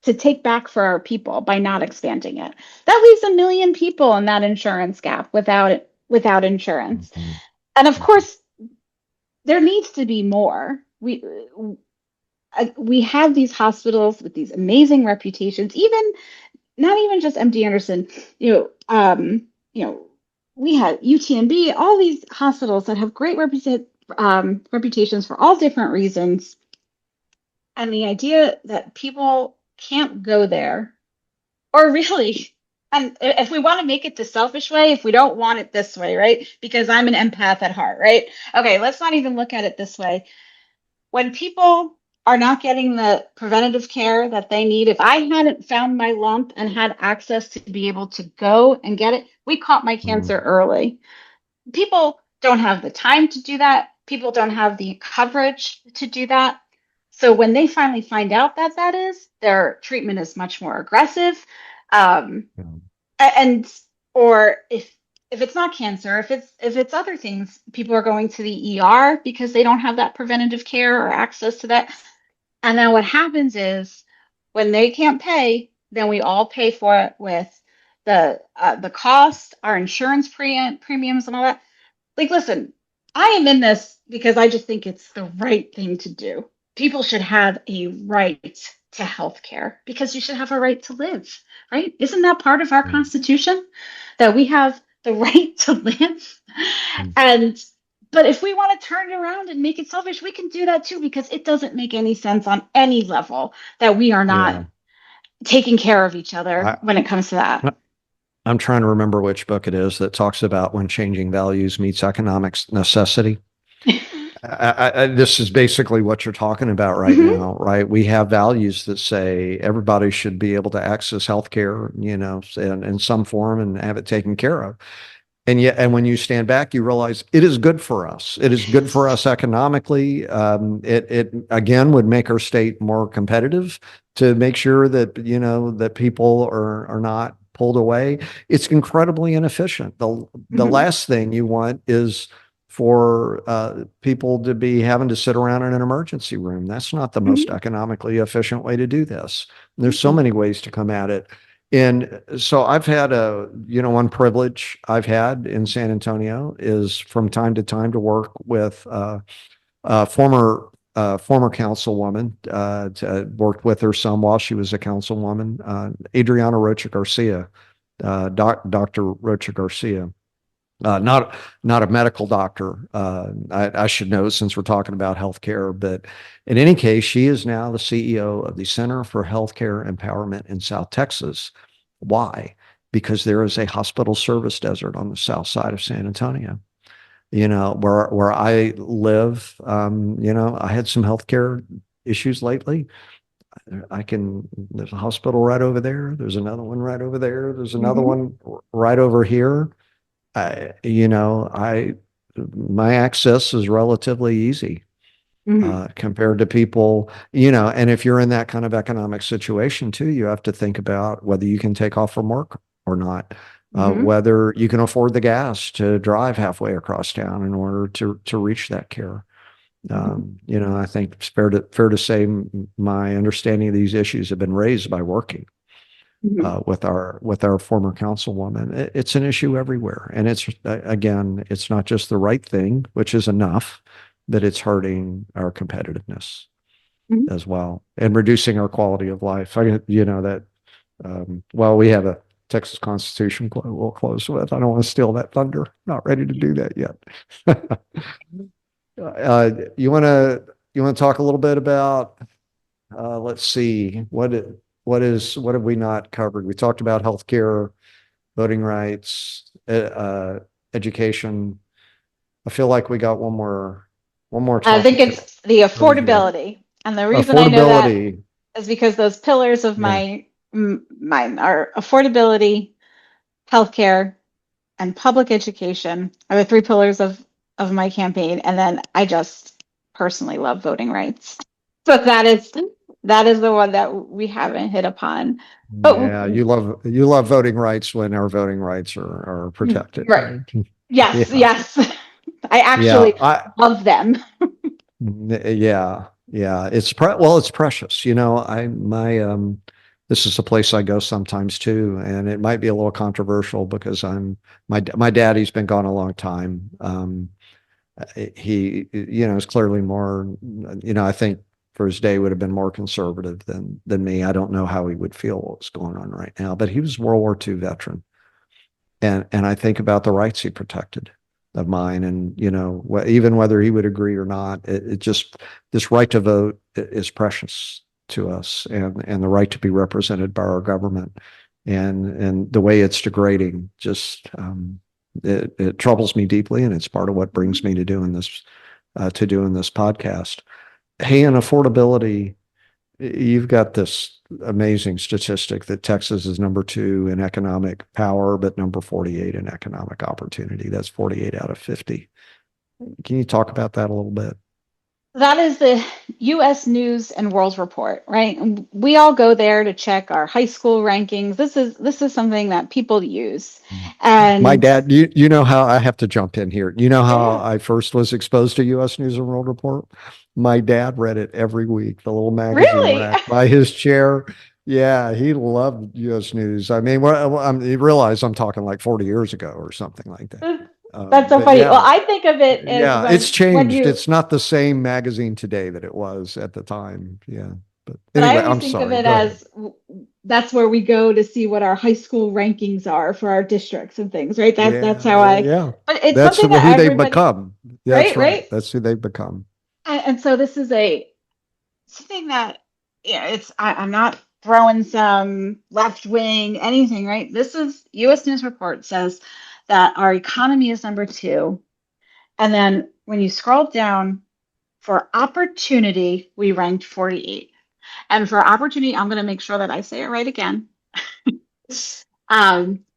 to take back for our people by not expanding it. That leaves a million people in that insurance gap without insurance. Mhm. And of course, there needs to be more. We have these hospitals with these amazing reputations, even not even just MD Anderson, you know, you know, we had UTMB, all these hospitals that have great reputations for all different reasons. And the idea that people can't go there, or really, and if we want to make it the selfish way, if we don't want it this way, right? Because I'm an empath at heart, right? Okay, let's not even look at it this way. When people are not getting the preventative care that they need, if I hadn't found my lump and had access to be able to go and get it, we caught my cancer Mhm. early. People don't have the time to do that. People don't have the coverage to do that. So when they finally find out that that is, their treatment is much more aggressive. Um, Yeah. and or if it's not cancer, if it's other things, people are going to the ER because they don't have that preventative care or access to that. And then what happens is when they can't pay, then we all pay for it with the cost, our insurance premiums, and all that. Like, listen, I am in this because I just think it's the right thing to do. People should have a right to health care because you should have a right to live, right? Isn't that part of our Mhm. Constitution that we have the right to live? Mhm. And but if we want to turn it around and make it selfish, we can do that too because it doesn't make any sense on any level that we are not Yeah. taking care of each other I, when it comes to that. I'm trying to remember which book it is that talks about when changing values meets economic necessity. This is basically what you're talking about right Mhm. now, right? We have values that say everybody should be able to access healthcare, in some form and have it taken care of. And when you stand back, you realize it is good for us. It is good for us economically. It again would make our state more competitive to make sure that that people are not pulled away. It's incredibly inefficient. The Mhm. last thing you want is for people to be having to sit around in an emergency room. That's not the most Mhm. economically efficient way to do this. There's so Mhm. many ways to come at it. And so I've had one privilege I've had in San Antonio is from time to time to work with former councilwoman. Worked with her some while she was a councilwoman, Adriana Rocha Garcia, Dr. Rocha Garcia. Not a medical doctor. I should know since we're talking about healthcare, but in any case, she is now the CEO of the Center for Healthcare Empowerment in South Texas. Why? Because there is a hospital service desert on the south side of San Antonio. Where I live, I had some healthcare issues lately. There's a hospital right over there. There's another one right over there. There's another Mhm. one right over here. My access is relatively easy Mhm. compared to people, and if you're in that kind of economic situation too, you have to think about whether you can take off from work or not, Mhm. whether you can afford the gas to drive halfway across town in order to reach that care. Mhm. I think it's fair to say my understanding of these issues have been raised by working Mhm. with our former councilwoman. It's an issue everywhere, and it's again, it's not just the right thing, which is enough, but it's hurting our competitiveness Mhm. as well and reducing our quality of life. That well, we have a Texas Constitution we'll close with. I don't want to steal that thunder. Not ready to do that yet. uh, you want to talk a little bit about let's see what have we not covered? We talked about healthcare, voting rights, education. I feel like we got one more I think topic to it's the cover here. affordability. And the reason I know that Affordability. is because those pillars of Yeah. mine are affordability, healthcare, and public education are the three pillars of my campaign. And then I just personally love voting rights. So that is the one that we haven't hit upon. But Yeah, you love voting rights when our voting rights are protected, right. right? Yes, Yeah. yes. I Yeah. actually love them. Yeah. Yeah. It's precious. This is a place I go sometimes too, and it might be a little controversial because my daddy's been gone a long time. He, is clearly more, I think for his day would have been more conservative than me. I don't know how he would feel what was going on right now, but he was a World War II veteran, and I think about the rights he protected of mine, and even whether he would agree or not, it just this right to vote is precious to us, and the right to be represented by our government, and the way it's degrading just it troubles me deeply, and it's part of what brings me to doing this podcast. Hey, and affordability, you've got this amazing statistic that Texas is number 2 in economic power, but number 48 in economic opportunity. That's 48 out of 50. Can you talk about that a little bit? That is the US News and World Report, right? And we all go there to check our high school rankings. This is something that people use. My And dad, you know how I have to jump in here. You know how yeah, I first was exposed to U.S. News and World Report? My dad read it every week, the little magazine really? rack by his chair. Yeah, he loved U.S. News. I mean, you realize I'm talking like 40 years ago or something like that. That's so But funny. Well, yeah, I think of it as yeah, it's when changed. you It's not the same magazine today that it was at the time. Yeah. But but I anyway, always I'm think of sorry. it Go ahead. as that's where we go to see what our high school rankings are for our districts and things, right? That's how Yeah, I yeah. but it's That's something that who they've everybody, become. That's right, right. right? That's who they've become. And so this is a something that I'm not throwing some left wing anything, right? This is US News Report says that our economy is number 2. And then when you scroll down for opportunity, we ranked 48. And for opportunity, I'm going to make sure that I say it right again.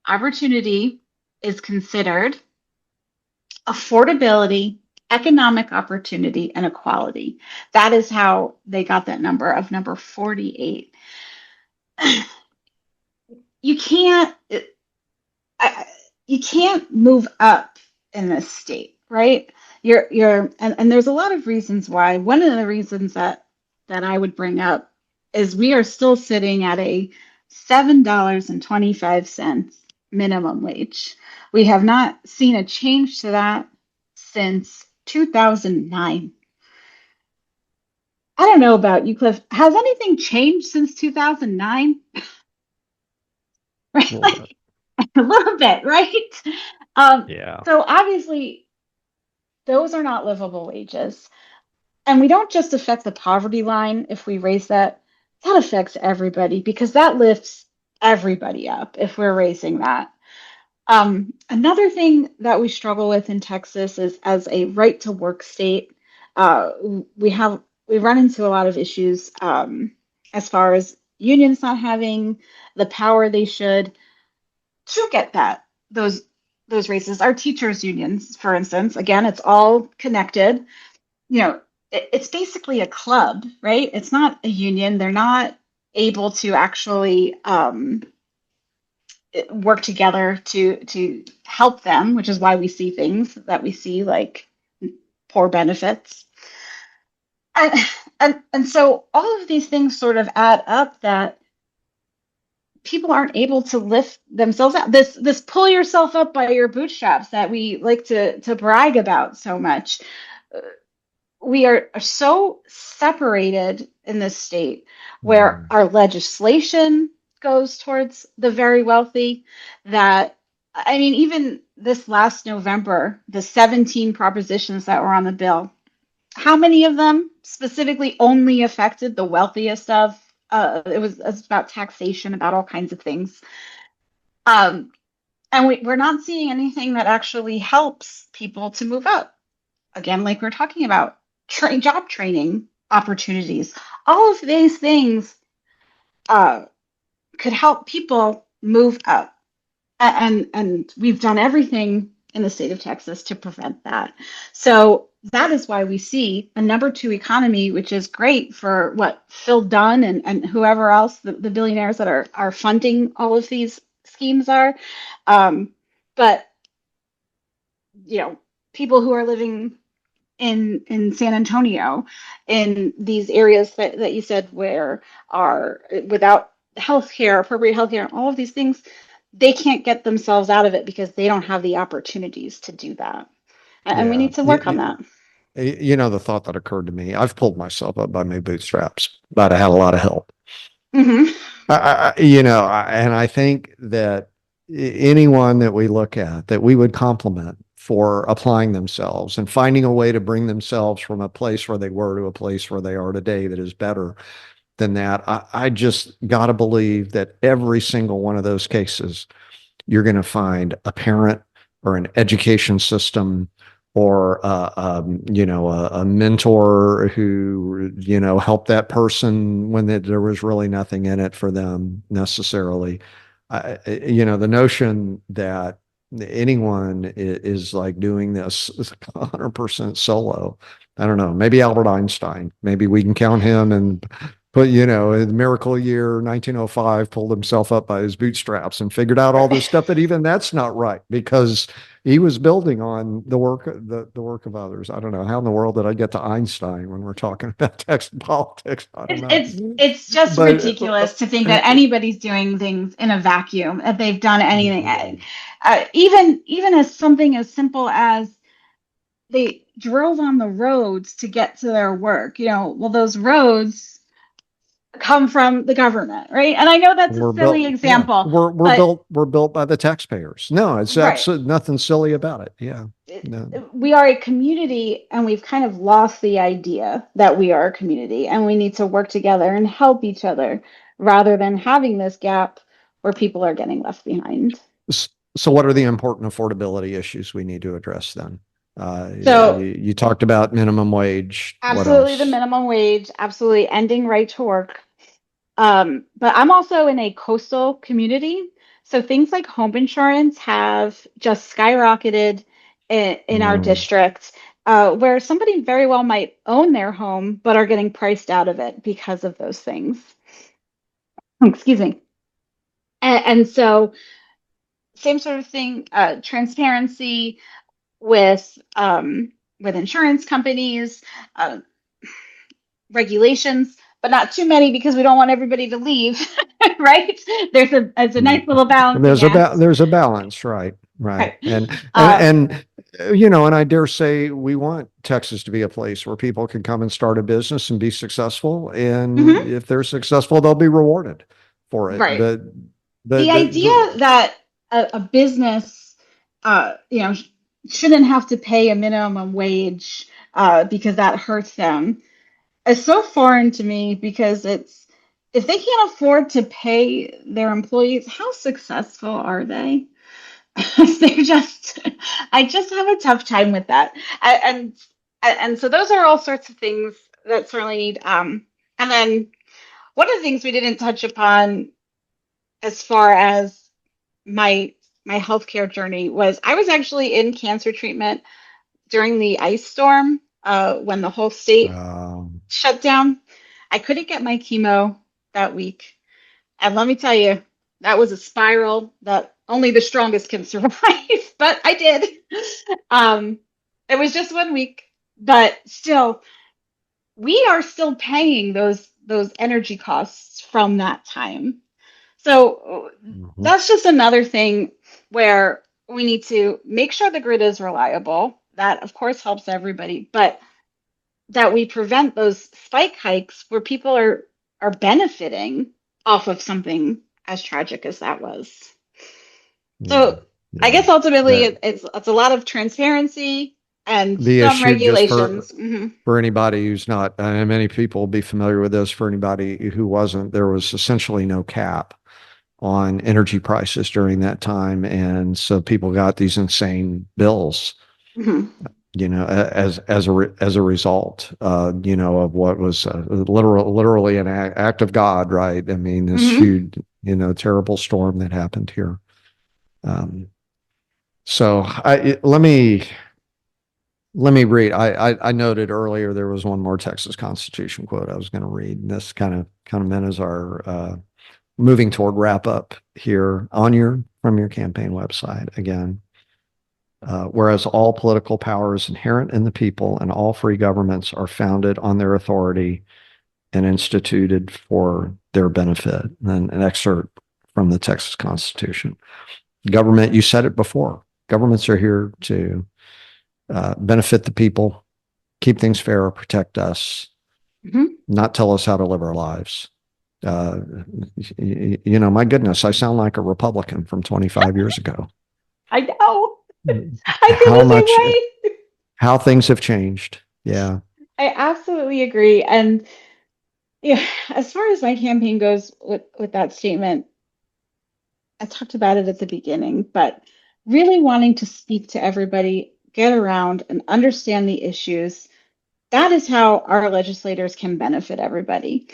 Opportunity is considered affordability, economic opportunity, and equality. That is how they got that number of number 48. You can't you can't move up in this state, right? And there's a lot of reasons why. One of the reasons that I would bring up is we are still sitting at a $7.25 minimum wage. We have not seen a change to that since 2009. I don't know about you, Cliff. Has anything changed since 2009? A Right? little bit. A little bit, right? Um, Yeah. so obviously, those are not livable wages. And we don't just affect the poverty line if we raise that, that affects everybody because that lifts everybody up if we're raising that. Another thing that we struggle with in Texas is as a right to work state, uh, we have we run into a lot of issues as far as unions not having the power they should to get those raises. Our teachers unions, for instance, again, it's all connected. You know, it's basically a club, right? It's not a union. They're not able to actually work together to help them, which is why we see things that we see like poor benefits. And, and so all of these things sort of add up that people aren't able to lift themselves out. This pull yourself up by your bootstraps that we like to brag about so much. We are so separated in this state where Mhm. our legislation goes towards the very wealthy that I mean even this last November the 17 propositions that were on the bill, how many of them specifically only affected the wealthiest of it was about taxation, about all kinds of things. um, and we're not seeing anything that actually helps people to move up. Again, like we're talking about job training opportunities, all of these things uh, could help people move up. And we've done everything in the state of Texas to prevent that. So that is why we see a number two economy, which is great for what Phil Dunn and whoever else, the billionaires that are funding all of these schemes are. Um, but you know, people who are living in San Antonio, in these areas that you said where are without healthcare, appropriate healthcare, all of these things, they can't get themselves out of it because they don't have the opportunities to do that. And we Yeah. need to work on that. You know, the thought that occurred to me, I've pulled myself up by my bootstraps, but I had a lot of help. Hmm. And I think that anyone that we look at that we would compliment for applying themselves and finding a way to bring themselves from a place where they were to a place where they are today that is better than that. I just got to believe that every single one of those cases, you're going to find a parent or an education system or a mentor who helped that person when there was really nothing in it for them necessarily. The notion that anyone is like doing this 100% solo. I don't know. Maybe Albert Einstein. Maybe we can count him and put, in the miracle year 1905, pulled himself up by his bootstraps and figured out all this stuff. But even that's not right because he was building on the work of others. I don't know how in the world did I get to Einstein when we're talking about text and politics. I don't know. It's just But ridiculous to think that anybody's doing things in a vacuum, if they've done anything. Even as something as simple as they drove on the roads to get to their work. Well, those roads come from the government, right? And I know that's a we're silly built, yeah, example, we're but built by the taxpayers. No, it's right. absolutely nothing silly about it. Yeah. No. We are a community and we've kind of lost the idea that we are a community and we need to work together and help each other rather than having this gap where people are getting left behind. So what are the important affordability issues we need to address then? So, You talked about minimum wage. What absolutely the else? minimum wage, absolutely ending right to work. But I'm also in a coastal community. So things like home insurance have just skyrocketed in our Mm, district, where somebody very well might own their home but are getting priced out of it because of those things. Excuse me. And so, same sort of thing, transparency with insurance companies, uh, regulations, but not too many because we don't want everybody to leave, right? It's a mm. nice little balancing act. There's a balance, right? Right. Right. Um, And you know, and I dare say we want Texas to be a place where people can come and start a business and be successful. And mhm, if they're successful, they'll be rewarded for it. right. The The idea the that a business, shouldn't have to pay a minimum wage because that hurts them is so foreign to me because it's if they can't afford to pay their employees, how successful are they? They're just, I just have a tough time with that. And and so those are all sorts of things that certainly need. And then one of the things we didn't touch upon as far as my my healthcare journey was I was actually in cancer treatment during the ice storm when the whole state um, shut down. I couldn't get my chemo that week. And let me tell you, that was a spiral that only the strongest can survive, but I did. Um, it was just 1 week, but still, we are still paying those energy costs from that time. So mhm. that's just another thing where we need to make sure the grid is reliable. That, of course, helps everybody, but that we prevent those spike hikes where people are benefiting off of something as tragic as that was. Yeah, So I yeah. guess ultimately That it's a lot of transparency and the some issue just regulations. Hmm. for anybody who's not, and many people will be familiar with this. For anybody who wasn't, there was essentially no cap on energy prices during that time, and so people got these insane bills. Hmm. You know, as a result, you know, of what was literally an act of God, right? I mean, this Hmm. huge, you know, terrible storm that happened here. Um, so let me read. I noted earlier there was one more Texas Constitution quote I was going to read, and this kind of meant as our moving toward wrap up here on your from your campaign website again. Whereas all political power is inherent in the people, and all free governments are founded on their authority and instituted for their benefit. And then an excerpt from the Texas Constitution. Government, you said it before. Governments are here to benefit the people, keep things fair, protect us, Hmm. not tell us how to live our lives. Uh, you know, my goodness, I sound like a Republican from 25 years ago. I know. I feel How the same much, way. how things have changed. Yeah. I absolutely agree. And yeah, as far as my campaign goes with that statement, I talked about it at the beginning, but really wanting to speak to everybody, get around and understand the issues, that is how our legislators can benefit everybody.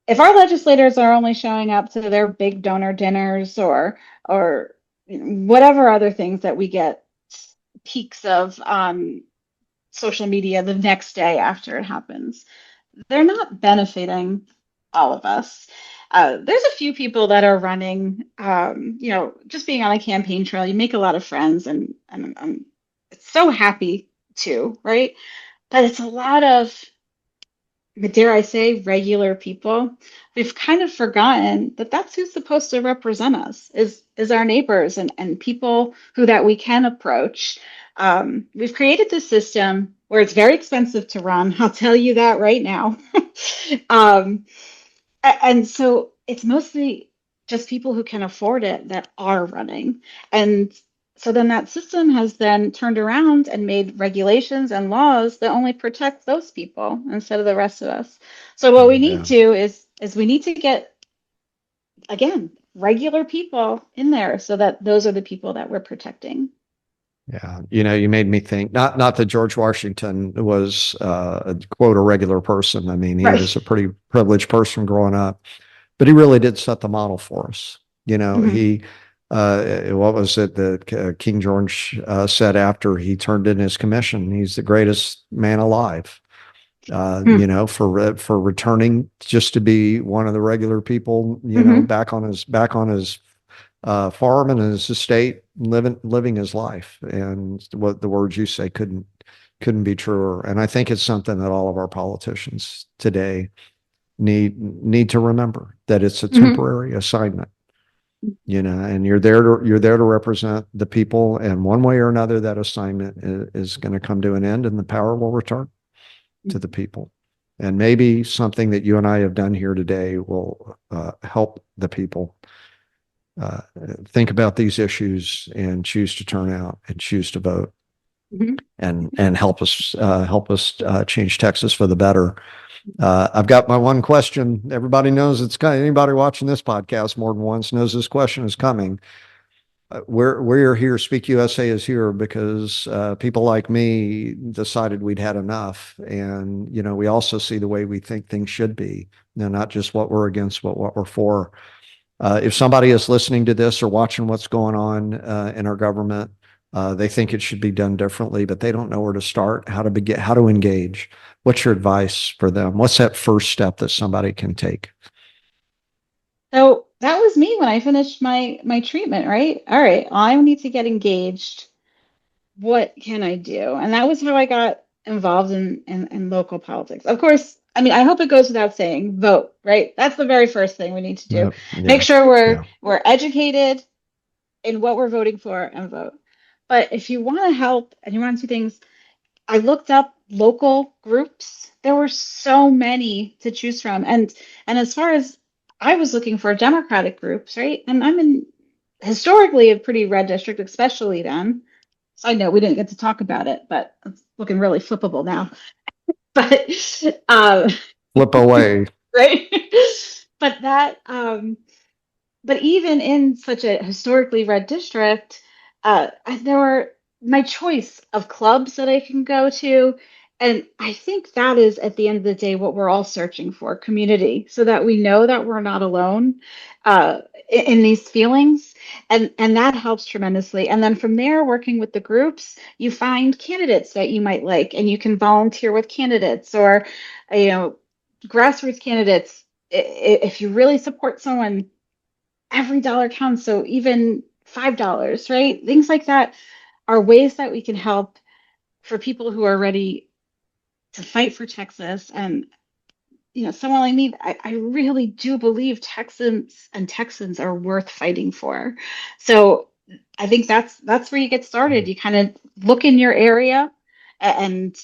If our legislators are only showing up to their big donor dinners or whatever other things that we get peaks of on social media the next day after it happens, they're not benefiting all of us. There's a few people that are running, just being on a campaign trail, you make a lot of friends, and I'm so happy to, right? But it's a lot of, dare I say, regular people. We've kind of forgotten that that's who's supposed to represent us is our neighbors and people who that we can approach. We've created this system where it's very expensive to run. I'll tell you that right now. um, and so it's mostly just people who can afford it that are running. And so then that system has then turned around and made regulations and laws that only protect those people instead of the rest of us. So what we need Yeah. to is we need to get again regular people in there so that those are the people that we're protecting. Yeah. You know, you made me think not that George Washington was quote a regular person. I mean, he Right. was a pretty privileged person growing up, but he really did set the model for us. You know, Hmm. what was it that King George said after he turned in his commission? He's the greatest man alive. Hmm. For returning just to be one of the regular people, Hmm. back on his farm and his estate, living his life. And what the words you say couldn't be truer. And I think it's something that all of our politicians today need to remember, that it's a Hmm. temporary assignment, and you're there to represent the people, and one way or another that assignment is going to come to an end and the power will return to the people. And maybe something that you and I have done here today will help the people uh, think about these issues and choose to turn out and choose to vote, Hmm. and help us change Texas for the better. I've got my one question. Everybody knows it's coming. Anybody watching this podcast more than once knows this question is coming. We're here. Speak USA is here because people like me decided we'd had enough, and we also see the way we think things should be. Not just what we're against, but what we're for. If somebody is listening to this or watching what's going on in our government, they think it should be done differently, but they don't know where to start, how to engage. What's your advice for them? What's that first step that somebody can take? So that was me when I finished my treatment, right? All right, I need to get engaged. What can I do? And that was how I got involved in local politics. Of course, I mean, I hope it goes without saying, vote, right? That's the very first thing we need to do. Make Yeah, sure we're yeah. we're educated in what we're voting for and vote. But if you want to help and you want to do things, I looked up local groups. There were so many to choose from. And as far as I was looking for Democratic groups, right? And I'm in historically a pretty red district, especially then. So I know we didn't get to talk about it, but it's looking really flippable now. But um, Flip away. right. But but even in such a historically red district, there were my choice of clubs that I can go to. And I think that is at the end of the day what we're all searching for, community, so that we know that we're not alone in these feelings. And that helps tremendously. And then from there, working with the groups, you find candidates that you might like, and you can volunteer with candidates or, you know, grassroots candidates. If you really support someone, every dollar counts. So even $5, right? Things like that are ways that we can help for people who are ready to fight for Texas. And, someone like me, I really do believe Texans and Texans are worth fighting for. So I think that's where you get started. You kind of look in your area and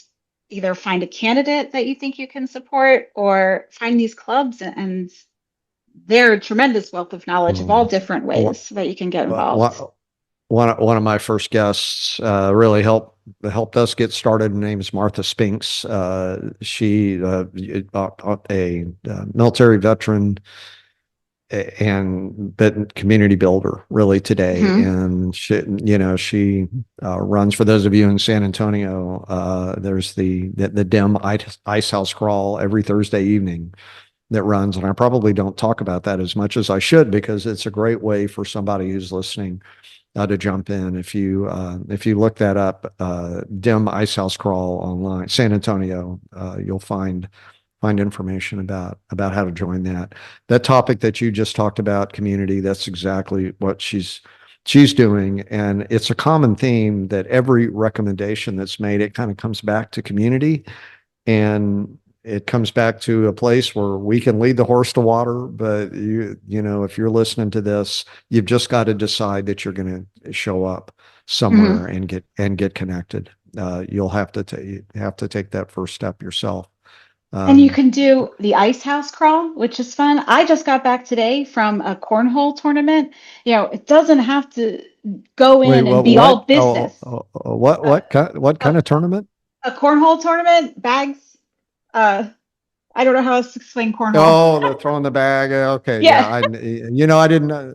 either find a candidate that you think you can support or find these clubs, and they're a tremendous wealth of knowledge of all Mm. different One, ways that you can get involved. one, one of my first guests really helped us get started. Her name is Martha Spinks. She a military veteran and but community builder really today. Hmm. And she runs, for those of you in San Antonio, there's the DEM ice house crawl every Thursday evening that runs. And I probably don't talk about that as much as I should, because it's a great way for somebody who's listening to jump in. If you look that up, DEM ice house crawl online, San Antonio, you'll find information about how to join that. That topic that you just talked about, community, that's exactly what she's doing. And it's a common theme that every recommendation that's made, it kind of comes back to community, and it comes back to a place where we can lead the horse to water. But if you're listening to this, you've just got to decide that you're going to show up somewhere Hmm. and get connected. You'll have to take that first step yourself. And you Um, can do the ice house crawl, which is fun. I just got back today from a cornhole tournament. It doesn't have to go Wait, in and what? be all What? business. What? Uh, What a, kind of tournament? a cornhole tournament, bags. Uh, I don't know how else to explain cornhole. Oh, the throwing the bag. Okay, yeah. Yeah. I didn't know.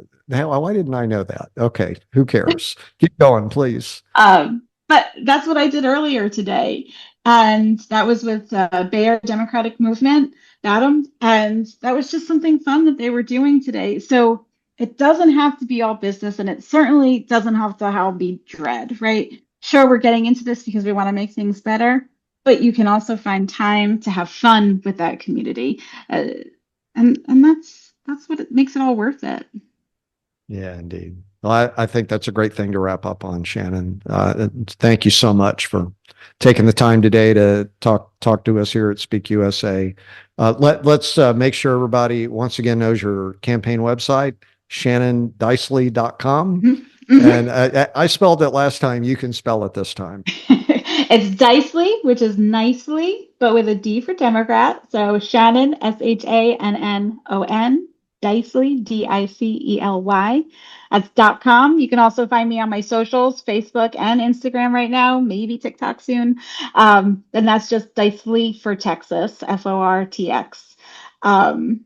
Why didn't I know that? Okay, who cares? Keep going, please. But that's what I did earlier today. And that was with Bay Area Democratic Movement, Adam. And that was just something fun that they were doing today. So it doesn't have to be all business, and it certainly doesn't have to all be dread, right? Sure, we're getting into this because we want to make things better, but you can also find time to have fun with that community, uh, and that's what it makes it all worth it. Yeah, indeed. Well, I think that's a great thing to wrap up on, Shannon. Thank you so much for taking the time today to talk to us here at Speak USA. Let's make sure everybody once again knows your campaign website, shannondicely.com. Mhm. And Mhm. I spelled it last time. You can spell it this time. It's Dicely, which is nicely, but with a D for Democrat. So Shannon, Shannon, Dicely, Dicely. That's .com. You can also find me on my socials, Facebook and Instagram right now, maybe TikTok soon. And that's just Dicely for Texas, FORTX. Um,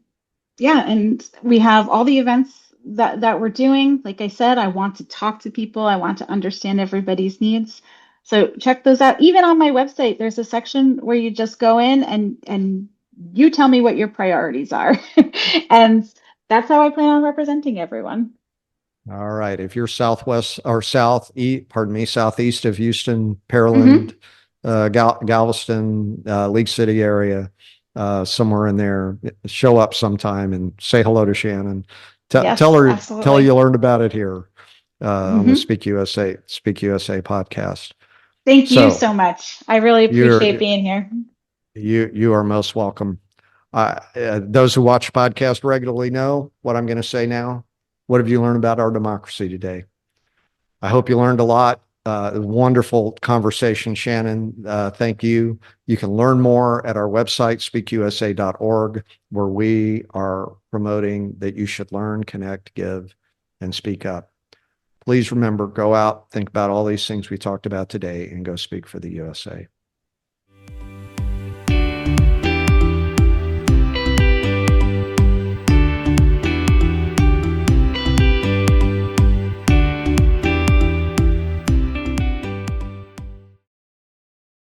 yeah, and we have all the events that we're doing. Like I said, I want to talk to people. I want to understand everybody's needs. So check those out. Even on my website, there's a section where you just go in and you tell me what your priorities are. And that's how I plan on representing everyone. All right. If you're southwest or southeast, pardon me, southeast of Houston, Pearland, Hmm. Galveston, League City area, somewhere in there, show up sometime and say hello to Shannon. Tell Yes, her, tell her absolutely. you learned about it here on the Hmm. Speak USA podcast. Thank you So so much. I really appreciate you're being here. you are most welcome. Those who watch the podcast regularly know what I'm going to say now. What have you learned about our democracy today? I hope you learned a lot. Wonderful conversation, Shannon. Thank you. You can learn more at our website, speakusa.org, where we are promoting that you should learn, connect, give, and speak up. Please remember, go out, think about all these things we talked about today, and go speak for the USA.